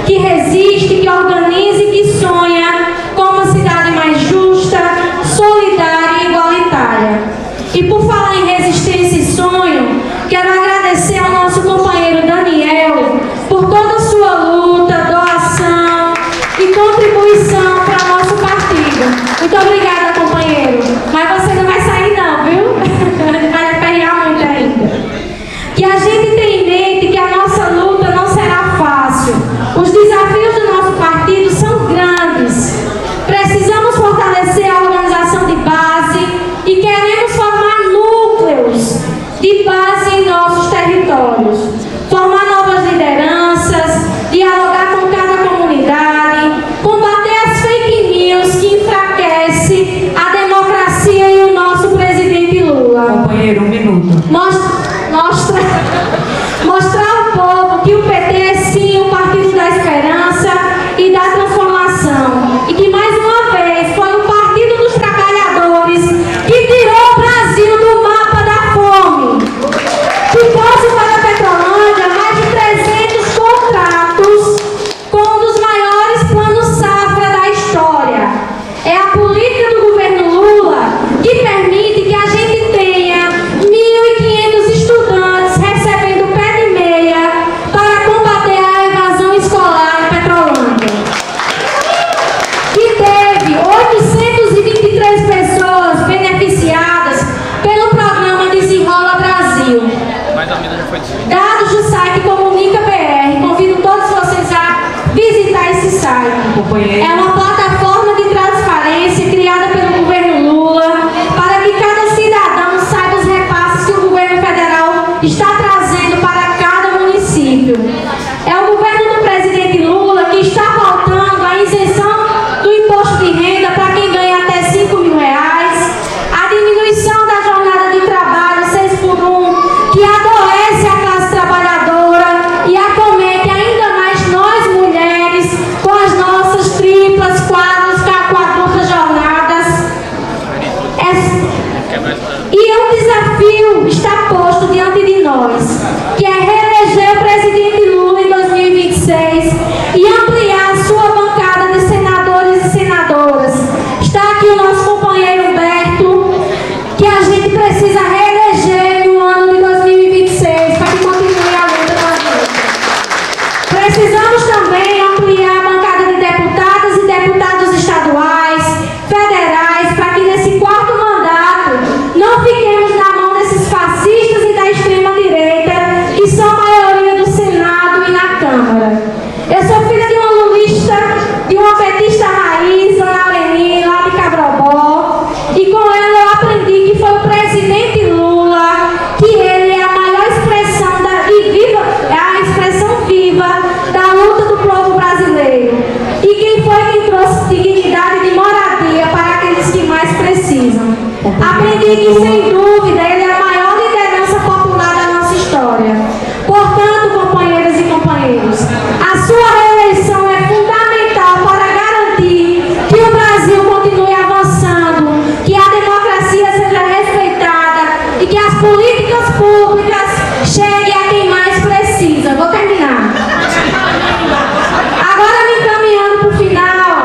que resiste, que organiza e que sonha com uma cidade mais justa, solidária e igualitária. E por falar em resistência e sonho, quero agradecer ao nosso companheiro Daniel por toda a sua luta, doação e contribuição para o nosso partido. Muito obrigada, companheiro. Mas você não vai sair não, viu? Vai aperrear muito ainda. Que a gente tenha em mente que a nossa luta não será fácil. Os desafios do nosso partido são grandes. Precisamos fortalecer a organização de base e queremos formar núcleos de base em nossos territórios. Formar novas lideranças, dialogar com cada comunidade, combater as fake news que enfraquecem a democracia e o nosso presidente Lula. Companheiro, 1 minuto. Mostrar ao povo que o PT é sim o partido da esperança e da transformação. E que mais uma vez foi o partido dos trabalhadores Dados do site Comunica BR. Convido todos vocês a visitar esse site. É uma plataforma de transparência criada pelo governo Lula para que cada cidadão saiba os repasses que o governo federal está trazendo para cada município. É o governo do presidente Lula que está pautando a isenção do imposto de renda para quem ganha até R$5.000, a diminuição da jornada de trabalho 6x1, que adoece a classe trabalhadora e acomete ainda mais nós mulheres com as nossas triplas, quadruplas jornadas. E um desafio está posto diante de nós, que é reeleger o presidente Lula em 2026 e ampliar a sua bancada de senadores e senadoras. Está aqui o nosso companheiro Humberto, que a gente precisa reeleger no ano de 2026 para que continue a luta com a gente. Precisamos também ampliar a bancada de deputadas e deputados estaduais, federais, para que nesse quarto mandato não fiquemos na mão desses fascistas e da extrema-direita, que são a maioria do Senado e na Câmara. Eu sou filha de uma lulista, de uma petista raiz, Ana Aureni, lá de Cabrobó, e com ela eu aprendi que foi o presidente Lula, que ele é a maior expressão a expressão viva da luta do povo brasileiro. E quem trouxe dignidade de moradia para aqueles que mais precisam. Aprendi que, sem dúvida, ele é a maior liderança popular da nossa história. Portanto, companheiras e companheiros, a sua reeleição é fundamental para garantir que o Brasil continue avançando, que a democracia seja respeitada e que as políticas públicas cheguem a quem mais precisa. Vou terminar. Agora, me encaminhando para o final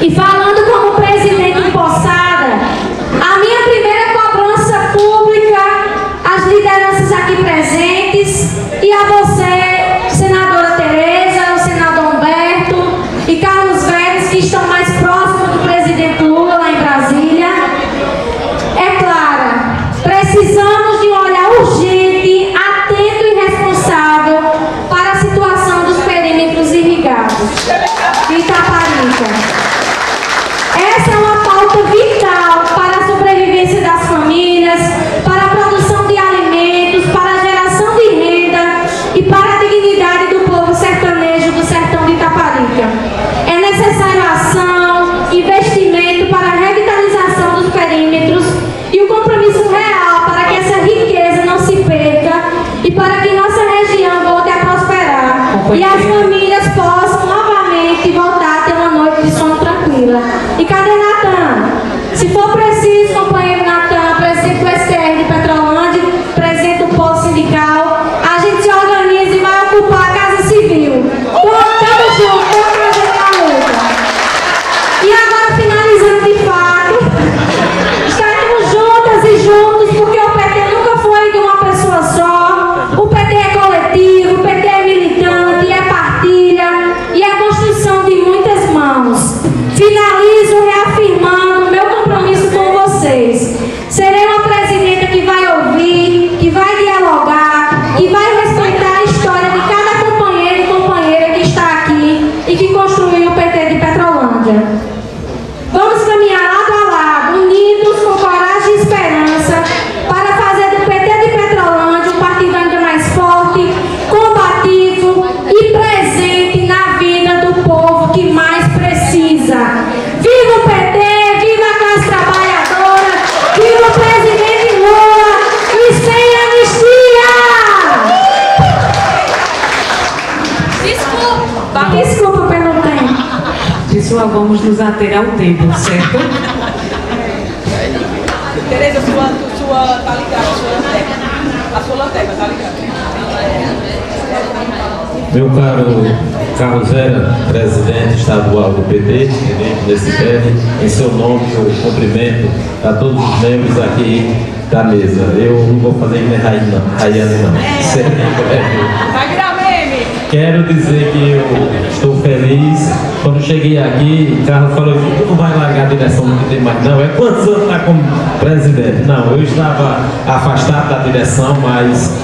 e falando como presidente empossada, a minha primeira cobrança pública às lideranças aqui presentes e a você, senadora Tereza, o senador Humberto e Carlos Vélez, que estão mais próximos do presidente Lula lá em Brasília, é clara: precisamos de um olhar urgente, atento e responsável para a situação dos perímetros irrigados de Itaparica. Essa é uma pauta vital para a sobrevivência das famílias, para a produção de alimentos, para a geração de renda e para a dignidade do povo sertanejo do sertão de Itaparica. É necessário ação, investimento para a revitalização dos perímetros e o compromisso real para que essa riqueza não se perca e para que nossa região volte a prosperar e as famílias possam novamente voltar a ter uma noite de sono tranquila. E cadê Natan? Se for preciso, companheiro Natan, presidente do STR de Petrolândia, presidente do Polo Sindical, a gente se organiza e vai ocupar a Casa Civil. Tamo junto, vamos fazer a luta. E agora, finalizando de fato, estaremos juntas e juntos, porque o PT nunca foi de uma pessoa só. O PT é coletivo, o PT é militante, é partilha e é construção de muitas mãos. Finalizo reafirmando o meu compromisso com vocês. Serei uma presidenta que vai ouvir, que vai dialogar, que vai respeitar a história de cada companheiro e companheira que está aqui e que construiu o PT de Petrolândia. Vamos caminhar lado a lado, unidos, com coragem e esperança, para fazer do PT de Petrolândia um partido ainda mais forte, combativo e presente na vida do povo que mais precisa. Viva o PT, viva a classe trabalhadora, viva o presidente Lula e sem anistia! Desculpa pelo tempo. Pessoal, vamos nos ater ao tempo, certo? Tereza, sua tá ligada, a sua lanterna tá ligada. Meu caro Carlos Vera, presidente estadual do PT, do STR, em seu nome eu cumprimento a todos os membros aqui da mesa. Eu não vou fazer nem Raiane não. Vai virar meme! Quero dizer que eu estou feliz. Quando cheguei aqui, o Carlos falou que tu não vai largar a direção do PT mais não. É quantos anos está como presidente? Não, eu estava afastado da direção, mas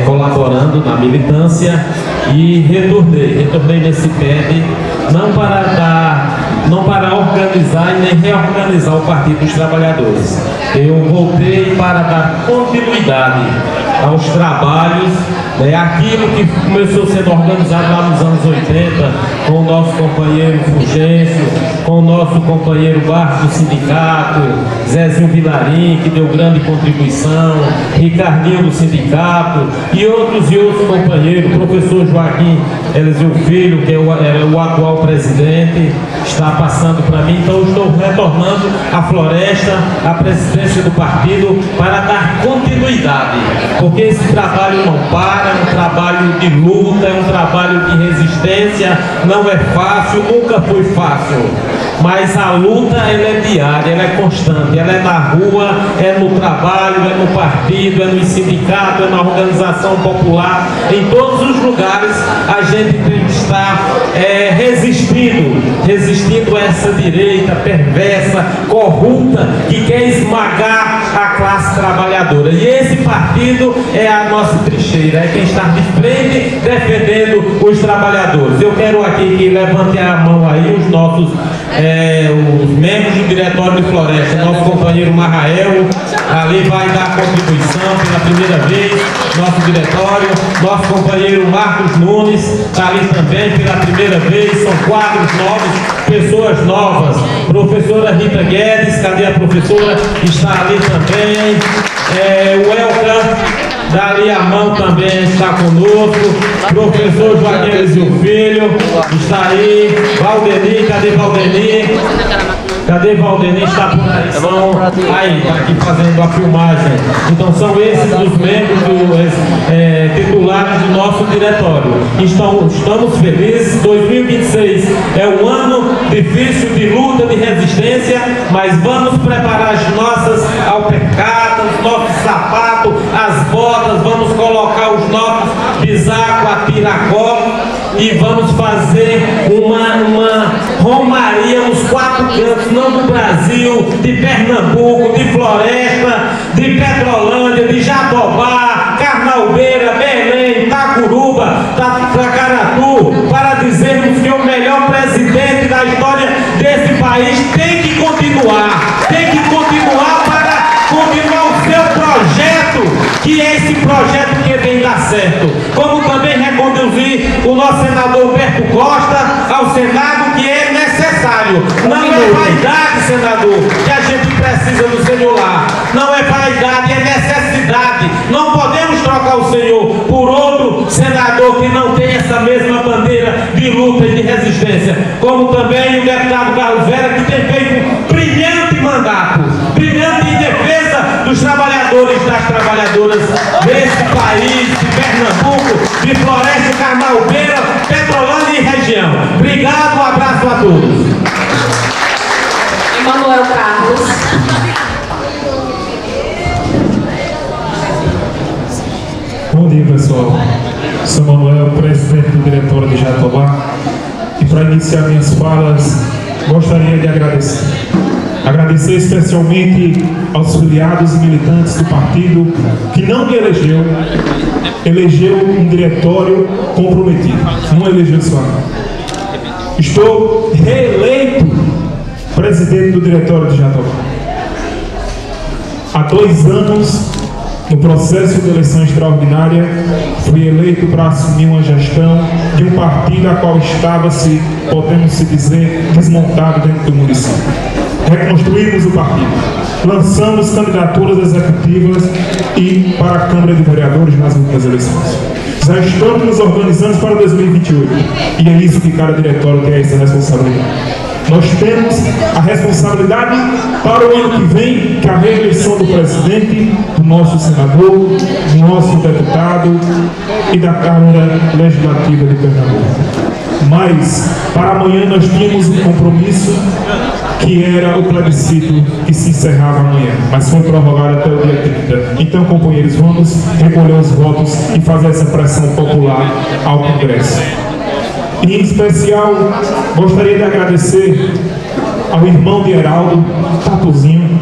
colaborando na militância e retornei nesse PED, não para organizar e nem reorganizar o Partido dos Trabalhadores. Eu voltei para dar continuidade aos trabalhos, aquilo que começou sendo organizado lá nos anos 80, com o nosso companheiro Fulgêncio, com o nosso companheiro Barros do sindicato, Zezinho Vilarim, que deu grande contribuição, Ricardinho do sindicato e outros companheiros, o professor Joaquim Eliseu Filho, que é o atual presidente, está passando para mim. Então estou retornando à Floresta, à presidência do partido, para dar continuidade, porque esse trabalho não para, é um trabalho de luta, é um trabalho de resistência, não é fácil, nunca foi fácil, mas a luta ela é diária, ela é constante, ela é na rua, é no trabalho, é no partido, é no sindicato, é na organização popular, em todos os lugares a gente está resistindo a essa direita perversa, corrupta, que quer esmagar a classe trabalhadora. E esse partido é a nossa trincheira, é quem está de frente defendendo os trabalhadores. Eu quero aqui que levantem a mão aí os nossos os membros do diretório de Floresta. Nosso companheiro Marrael ali vai dar contribuição pela primeira vez, nosso diretório. Nosso companheiro Marcos Nunes está ali também pela primeira vez. São quadros novos, pessoas novas. Professora Rita Guedes, cadê a professora? Está ali também. O Elca, dali a mão também está conosco. Professor Joaquim Eliseu Filho está aí. Valdeni, cadê Valdeni? Cadê Valdeni? Está por aí. Aí, está aqui fazendo a filmagem. Então são esses os membros titulares do nosso diretório. Estamos felizes. 2026 é um ano difícil de luta, de resistência, mas vamos preparar as nossas alpercatas, os nossos sapatos, as botas, vamos colocar os nossos bisacos, a piracó, e vamos fazer uma romaria nos 4 cantos, não do Brasil, de Pernambuco, de Floresta, de Petrolândia, de Jatobá, Carnalbeira, Belém, Itacuruba, Tacaratu, para dizermos que o melhor presidente da história desse país tem que continuar para continuar o seu projeto, que é esse projeto que vem dar certo. Como também reconduzir o nosso senador Humberto Costa ao Senado, que é necessário. Não é vaidade, senador, que a gente precisa do senhor lá. Não é vaidade, é necessidade. Não podemos trocar o senhor por outro senador que não tem essa mesma bandeira de luta e de resistência. Como também o deputado Carlos Vera, que tem feito um brilhante mandato, brilhante em defesa dos trabalhadores e das trabalhadoras desse país, de Pernambuco, de Floresta, Carnalbeira, Petrolândia e região. Obrigado, um abraço a todos. Emanuel Carlos. Bom dia, pessoal. Sou Emanuel, presidente do diretório de Jatobá, e para iniciar minhas falas, gostaria de agradecer especialmente aos filiados e militantes do partido que não me elegeu um diretório comprometido, não elegeu só. Estou reeleito presidente do diretório de Jatobá. Há 2 anos, no processo de eleição extraordinária, fui eleito para assumir uma gestão de um partido a qual estava-se, podemos dizer, desmontado dentro do município. Reconstruímos o partido, lançamos candidaturas executivas e para a Câmara de Vereadores nas últimas eleições. Já estamos nos organizando para 2028 e é isso que cada diretório tem essa responsabilidade. Nós temos a responsabilidade para o ano que vem, que é a reeleição do presidente, do nosso senador, do nosso deputado e da Câmara Legislativa de Pernambuco. Mas, para amanhã, nós tínhamos um compromisso que era o plebiscito que se encerrava amanhã, mas foi prorrogado até o dia 30. Então, companheiros, vamos recolher os votos e fazer essa pressão popular ao Congresso. E, em especial, gostaria de agradecer ao irmão de Heraldo, Tatuzinho,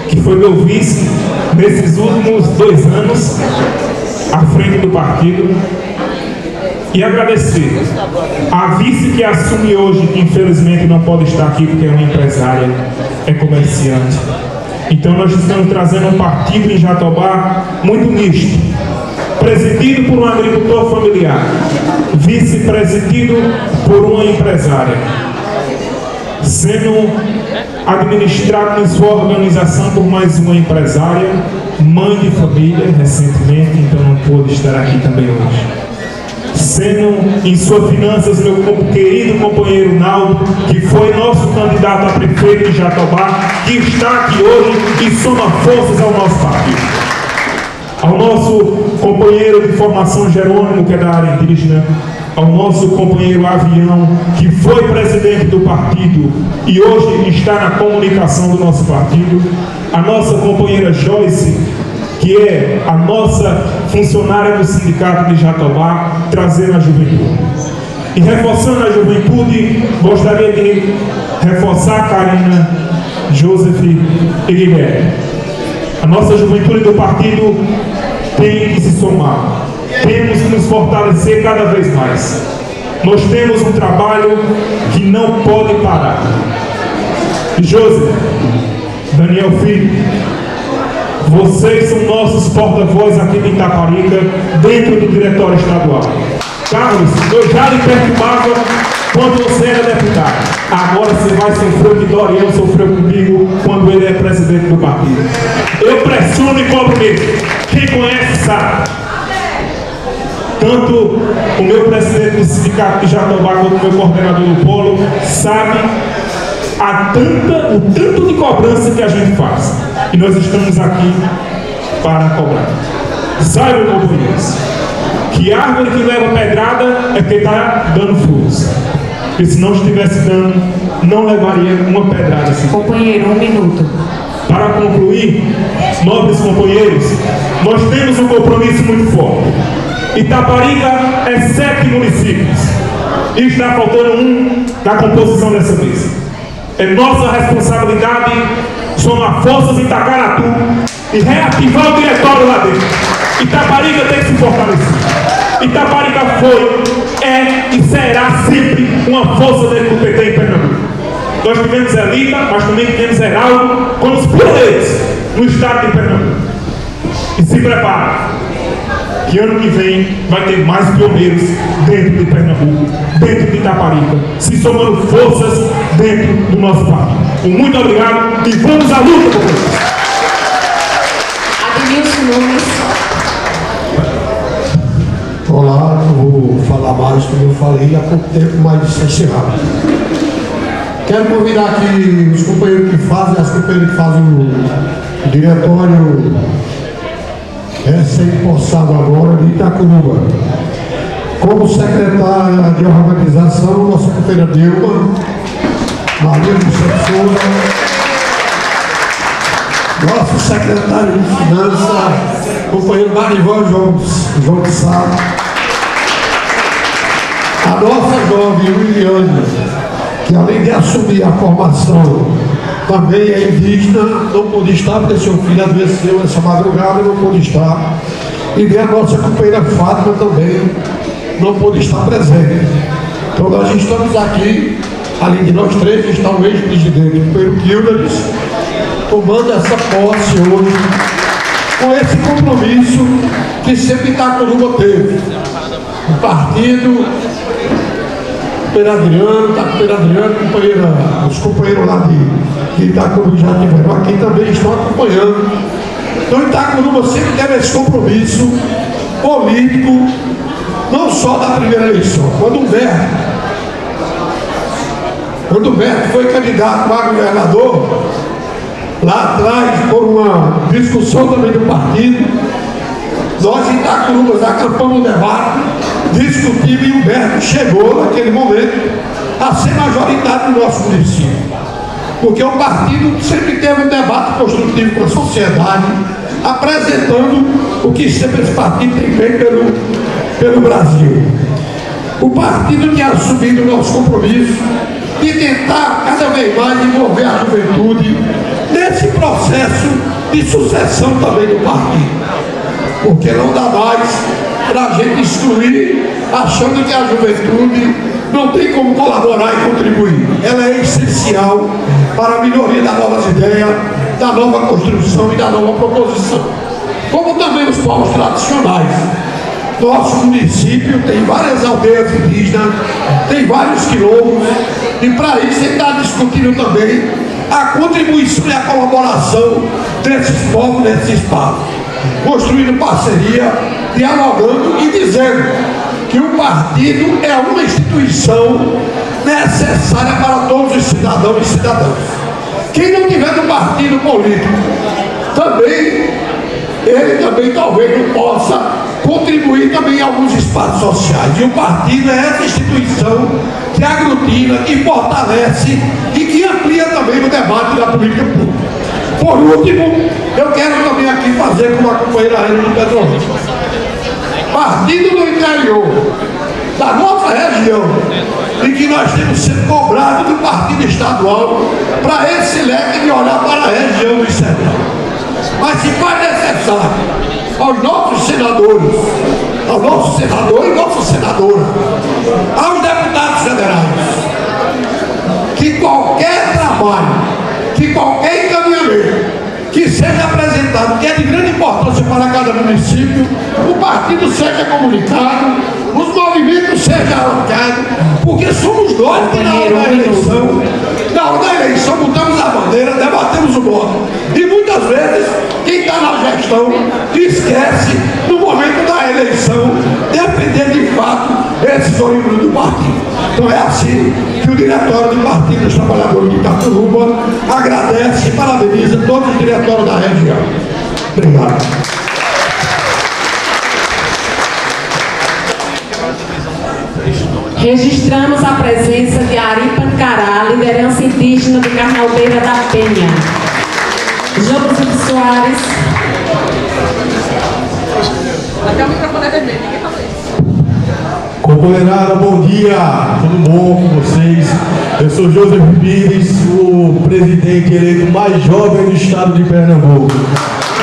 que foi meu vice nesses últimos 2 anos, à frente partido e agradecer a vice que assume hoje, que infelizmente não pode estar aqui porque é uma empresária, é comerciante. Então nós estamos trazendo um partido em Jatobá muito misto, presidido por um agricultor familiar, vice-presidido por uma empresária, sendo administrado em sua organização por mais uma empresária, mãe de família recentemente, então não pôde estar aqui também hoje. Sendo em suas finanças meu querido companheiro Naldo, que foi nosso candidato a prefeito de Jatobá, que está aqui hoje e soma forças ao nosso partido. Ao nosso companheiro de formação Jerônimo, que é da área indígena, ao nosso companheiro Avião, que foi presidente do partido e hoje está na comunicação do nosso partido, a nossa companheira Joyce, que é a nossa funcionária do sindicato de Jatobá, trazendo a juventude. E reforçando a juventude, gostaria de reforçar a Karina, Joseph e Guilherme. A nossa juventude do partido tem que se somar. Temos que nos fortalecer cada vez mais. Nós temos um trabalho que não pode parar. Joseph, Daniel Filho, vocês são nossos porta-voz aqui de Itaparica, dentro do diretório estadual. Carlos, eu já lhe perturbava quando você era deputado. Agora você vai sofrer o que Dorião sofreu comigo quando ele é presidente do partido. Eu pressiono e cobro mesmo. Quem conhece sabe. Tanto o meu presidente do sindicato de Jatobá quanto o meu coordenador do polo sabe o tanto de cobrança que a gente faz. E nós estamos aqui para cobrar. Saibam, companheiros, que a árvore que leva pedrada é porque está dando frutos. Porque se não estivesse dando, não levaria uma pedrada assim. Companheiro, 1 minuto. Para concluir, nobres companheiros, nós temos um compromisso muito forte. Itaparica é 7 municípios e está faltando um na composição dessa mesa. É nossa responsabilidade somar forças em Itacaratu e reativar o diretório lá dentro. Itaparica tem que se fortalecer. Itaparica foi, é e será sempre uma força dentro do PT em Pernambuco. Nós tivemos Elita, mas também tivemos Heraldo como os pioneiros no estado de Pernambuco. E se prepara, que ano que vem vai ter mais pioneiros dentro de Pernambuco, dentro de Itaparica, se somando forças dentro do nosso partido. Muito obrigado e vamos à luta, companheiros. Adilson Nunes. Olá, eu vou falar mais, como eu falei há pouco tempo, mas encerrado. Quero convidar aqui os companheiros que fazem, as companheiras que fazem o diretório recém-possado agora de Itacuruba. Como secretária de organização, nossa companheira Dilma, Maria do Souza, nosso secretário de Finanças, companheiro Marivan João de Sá, a nossa jovem Williane, que além de assumir a formação, também é indígena, não pôde estar porque seu filho adoeceu essa madrugada e não pôde estar. E a nossa companheira Fátima também não pôde estar presente. Então nós estamos aqui, além de nós três, está o ex-presidente, o companheiro Kildanes, tomando essa posse hoje, com esse compromisso que sempre Itacuruba teve. O partido, companheiro Adriano, os companheiros lá de Itacuruba já tiveram aqui, também estão acompanhando. Então Itacuruba sempre teve esse compromisso político, não só da primeira eleição. Quando o Humberto foi candidato a governador, lá atrás, por uma discussão também do partido, nós em Itacuruba acampamos o debate, discutimos e Humberto chegou naquele momento a ser majoritário no nosso município. Porque o partido sempre teve um debate construtivo com a sociedade, apresentando o que sempre esse partido tem feito pelo Brasil. O partido tem assumido o nosso compromisso de tentar cada vez mais envolver a juventude nesse processo de sucessão também do partido. Porque não dá mais para da gente excluir, achando que a juventude não tem como colaborar e contribuir. Ela é essencial para a melhoria das novas ideias, da nova construção e da nova proposição. Como também os povos tradicionais. Nosso município tem várias aldeias indígenas, tem vários quilombos, e para isso ele está discutindo também a contribuição e a colaboração desses povos nesse espaço, construindo parceria, dialogando e dizendo que o partido é uma instituição necessária para todos os cidadãos e cidadãs. Quem não tiver no partido político, ele também talvez não possa contribuir também em alguns espaços sociais. E o partido é essa instituição que aglutina, que fortalece e que amplia também o debate da política pública. Por último, eu quero também aqui fazer com a companheira Ana do Petrolina. Partido do interior da nossa região, e que nós temos sido cobrados do partido estadual para esse leque de olhar para a região do Sertão. Mas se faz necessário aos nossos senadores, ao nosso senador e nossa senadora, aos deputados federais, que qualquer trabalho, que qualquer encaminhamento que seja apresentado, que é de grande importância para cada município, o partido seja comunicado, os movimentos sejam alocados, porque somos nós que na hora da eleição botamos a bandeira, debatemos o voto. E muitas vezes quem está na gestão esquece no momento da eleição defender de fato esses oriundos do partido. Então é assim que o diretório do Partido dos Trabalhadores de Itacuruba agradece e parabeniza todos os diretórios da região. Obrigado. Registramos a presença de Ari Pancará, liderança indígena do Carnalbeira da Penha. João Luiz Soares. Até o microfone é vermelho, ninguém fala isso. Companheirada, bom dia, tudo bom com vocês? Eu sou Joseph Pires, o presidente eleito mais jovem do estado de Pernambuco.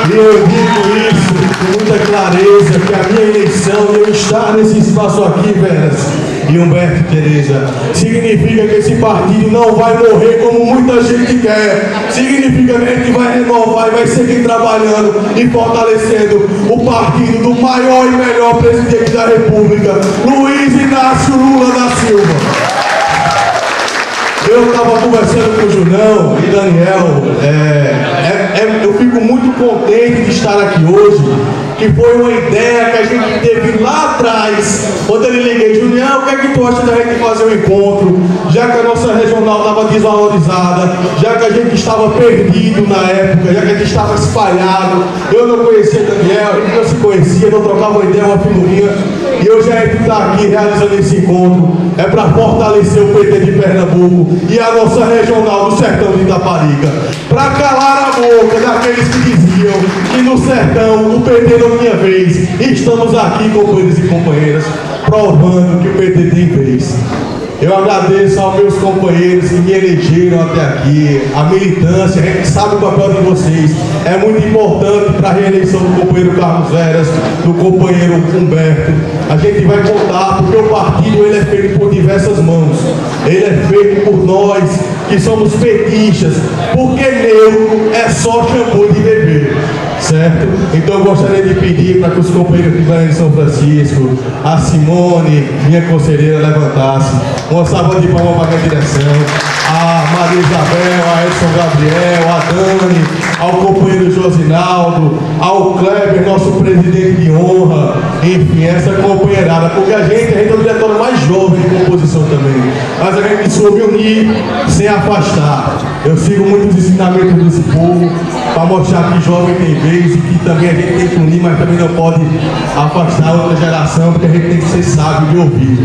E eu digo isso com muita clareza, que a minha eleição e eu estar nesse espaço aqui, Veras e Humberto e Tereza, significa que esse partido não vai morrer como muita gente quer. Significa que a gente vai renovar e vai seguir trabalhando e fortalecendo o partido do maior e melhor presidente da República, Luiz Inácio Lula da Silva. Eu estava conversando com o Junão e Daniel, eu fico muito contente de estar aqui hoje, que foi uma ideia que a gente teve lá atrás, quando eu lhe liguei, Junão, o que é que tu acha da gente fazer um encontro, já que a nossa regional estava desvalorizada, já que a gente estava perdido na época, já que a gente estava espalhado, eu não conhecia Daniel, a gente não se conhecia, não trocava uma ideia, uma figurinha, e hoje a gente está aqui realizando esse encontro, é para fortalecer o PT de Pernambuco e a nossa regional do Sertão de Itaparica, para calar a boca daqueles que diziam que no Sertão o PT não tinha vez. E estamos aqui, companheiros e companheiras, provando que o PT tem vez. Eu agradeço aos meus companheiros que me elegeram até aqui, a militância, a gente sabe o papel de vocês, é muito importante para a reeleição do companheiro Carlos Veras, do companheiro Humberto. A gente vai contar, porque o partido ele é feito por diversas mãos, ele é feito por nós que somos petistas, porque neutro é só shampoo de bebê. Certo? Então eu gostaria de pedir para que os companheiros que vão em São Francisco, a Simone, minha conselheira, levantassem. Uma salva de palmas para a direção, a Maria Isabel, a Edson Gabriel, a Dani, ao companheiro Josinaldo, ao Kleber, nosso presidente de honra, enfim, essa companheirada, porque a gente é o diretório mais jovem de composição também, mas a gente soube unir sem afastar. Eu sigo muitos ensinamentos desse povo para mostrar que jovem tem vez e que também a gente tem que unir, mas também não pode afastar outra geração, porque a gente tem que ser sábio de ouvir.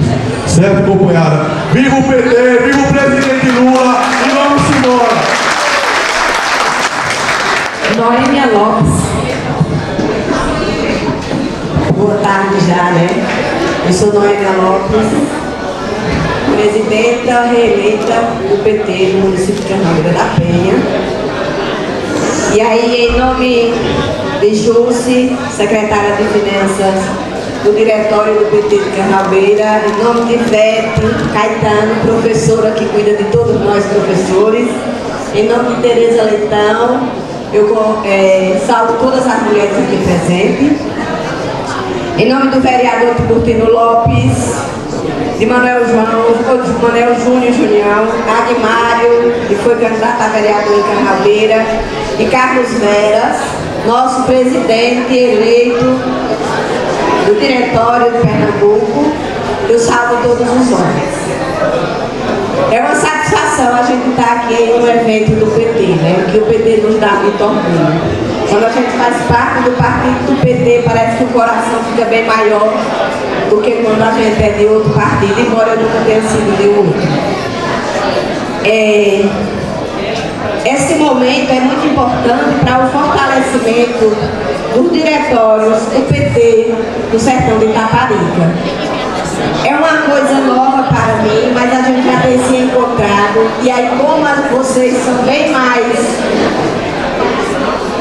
Certo, companheirada? Viva o PT, viva o presidente Lula e vamos embora! Noêmia Lopes. Boa tarde já, né? Eu sou Noêmia Lopes, presidenta reeleita do PT no município de Carnalbeira da Penha. E aí, em nome de Jusce, secretária de Finanças, do diretório do PT de Carnabeira, em nome de Ivete Caetano, professora que cuida de todos nós professores, em nome de Tereza Leitão, eu salvo todas as mulheres aqui presentes, em nome do vereador Tiburtino Lopes, de Manuel Júnior Junião, Agmário, que foi candidato a vereador em Carnabeira, e Carlos Veras, nosso presidente eleito do Diretório de Pernambuco. Eu salvo todos os homens. É uma satisfação a gente estar aqui em um evento do PT, né? Que o PT nos dá muito orgulho. Quando a gente faz parte do partido do PT, parece que o coração fica bem maior do que quando a gente é de outro partido, embora eu nunca tenha sido de outro. Esse momento é muito importante para o fortalecimento dos diretórios do PT do Sertão de Itaparica. É uma coisa nova para mim, mas a gente já tem se encontrado, e aí como vocês são bem mais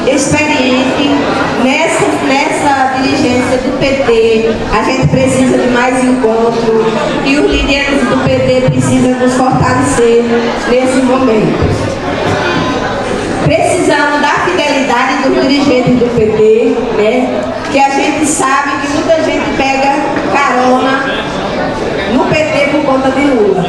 experientes nessa dirigência do PT, a gente precisa de mais encontro, e os líderes do PT precisam nos fortalecer nesse momento. Precisamos da fidelidade dos dirigentes do PT, né? Que a gente sabe que muita gente pega carona no PT por conta de Lula.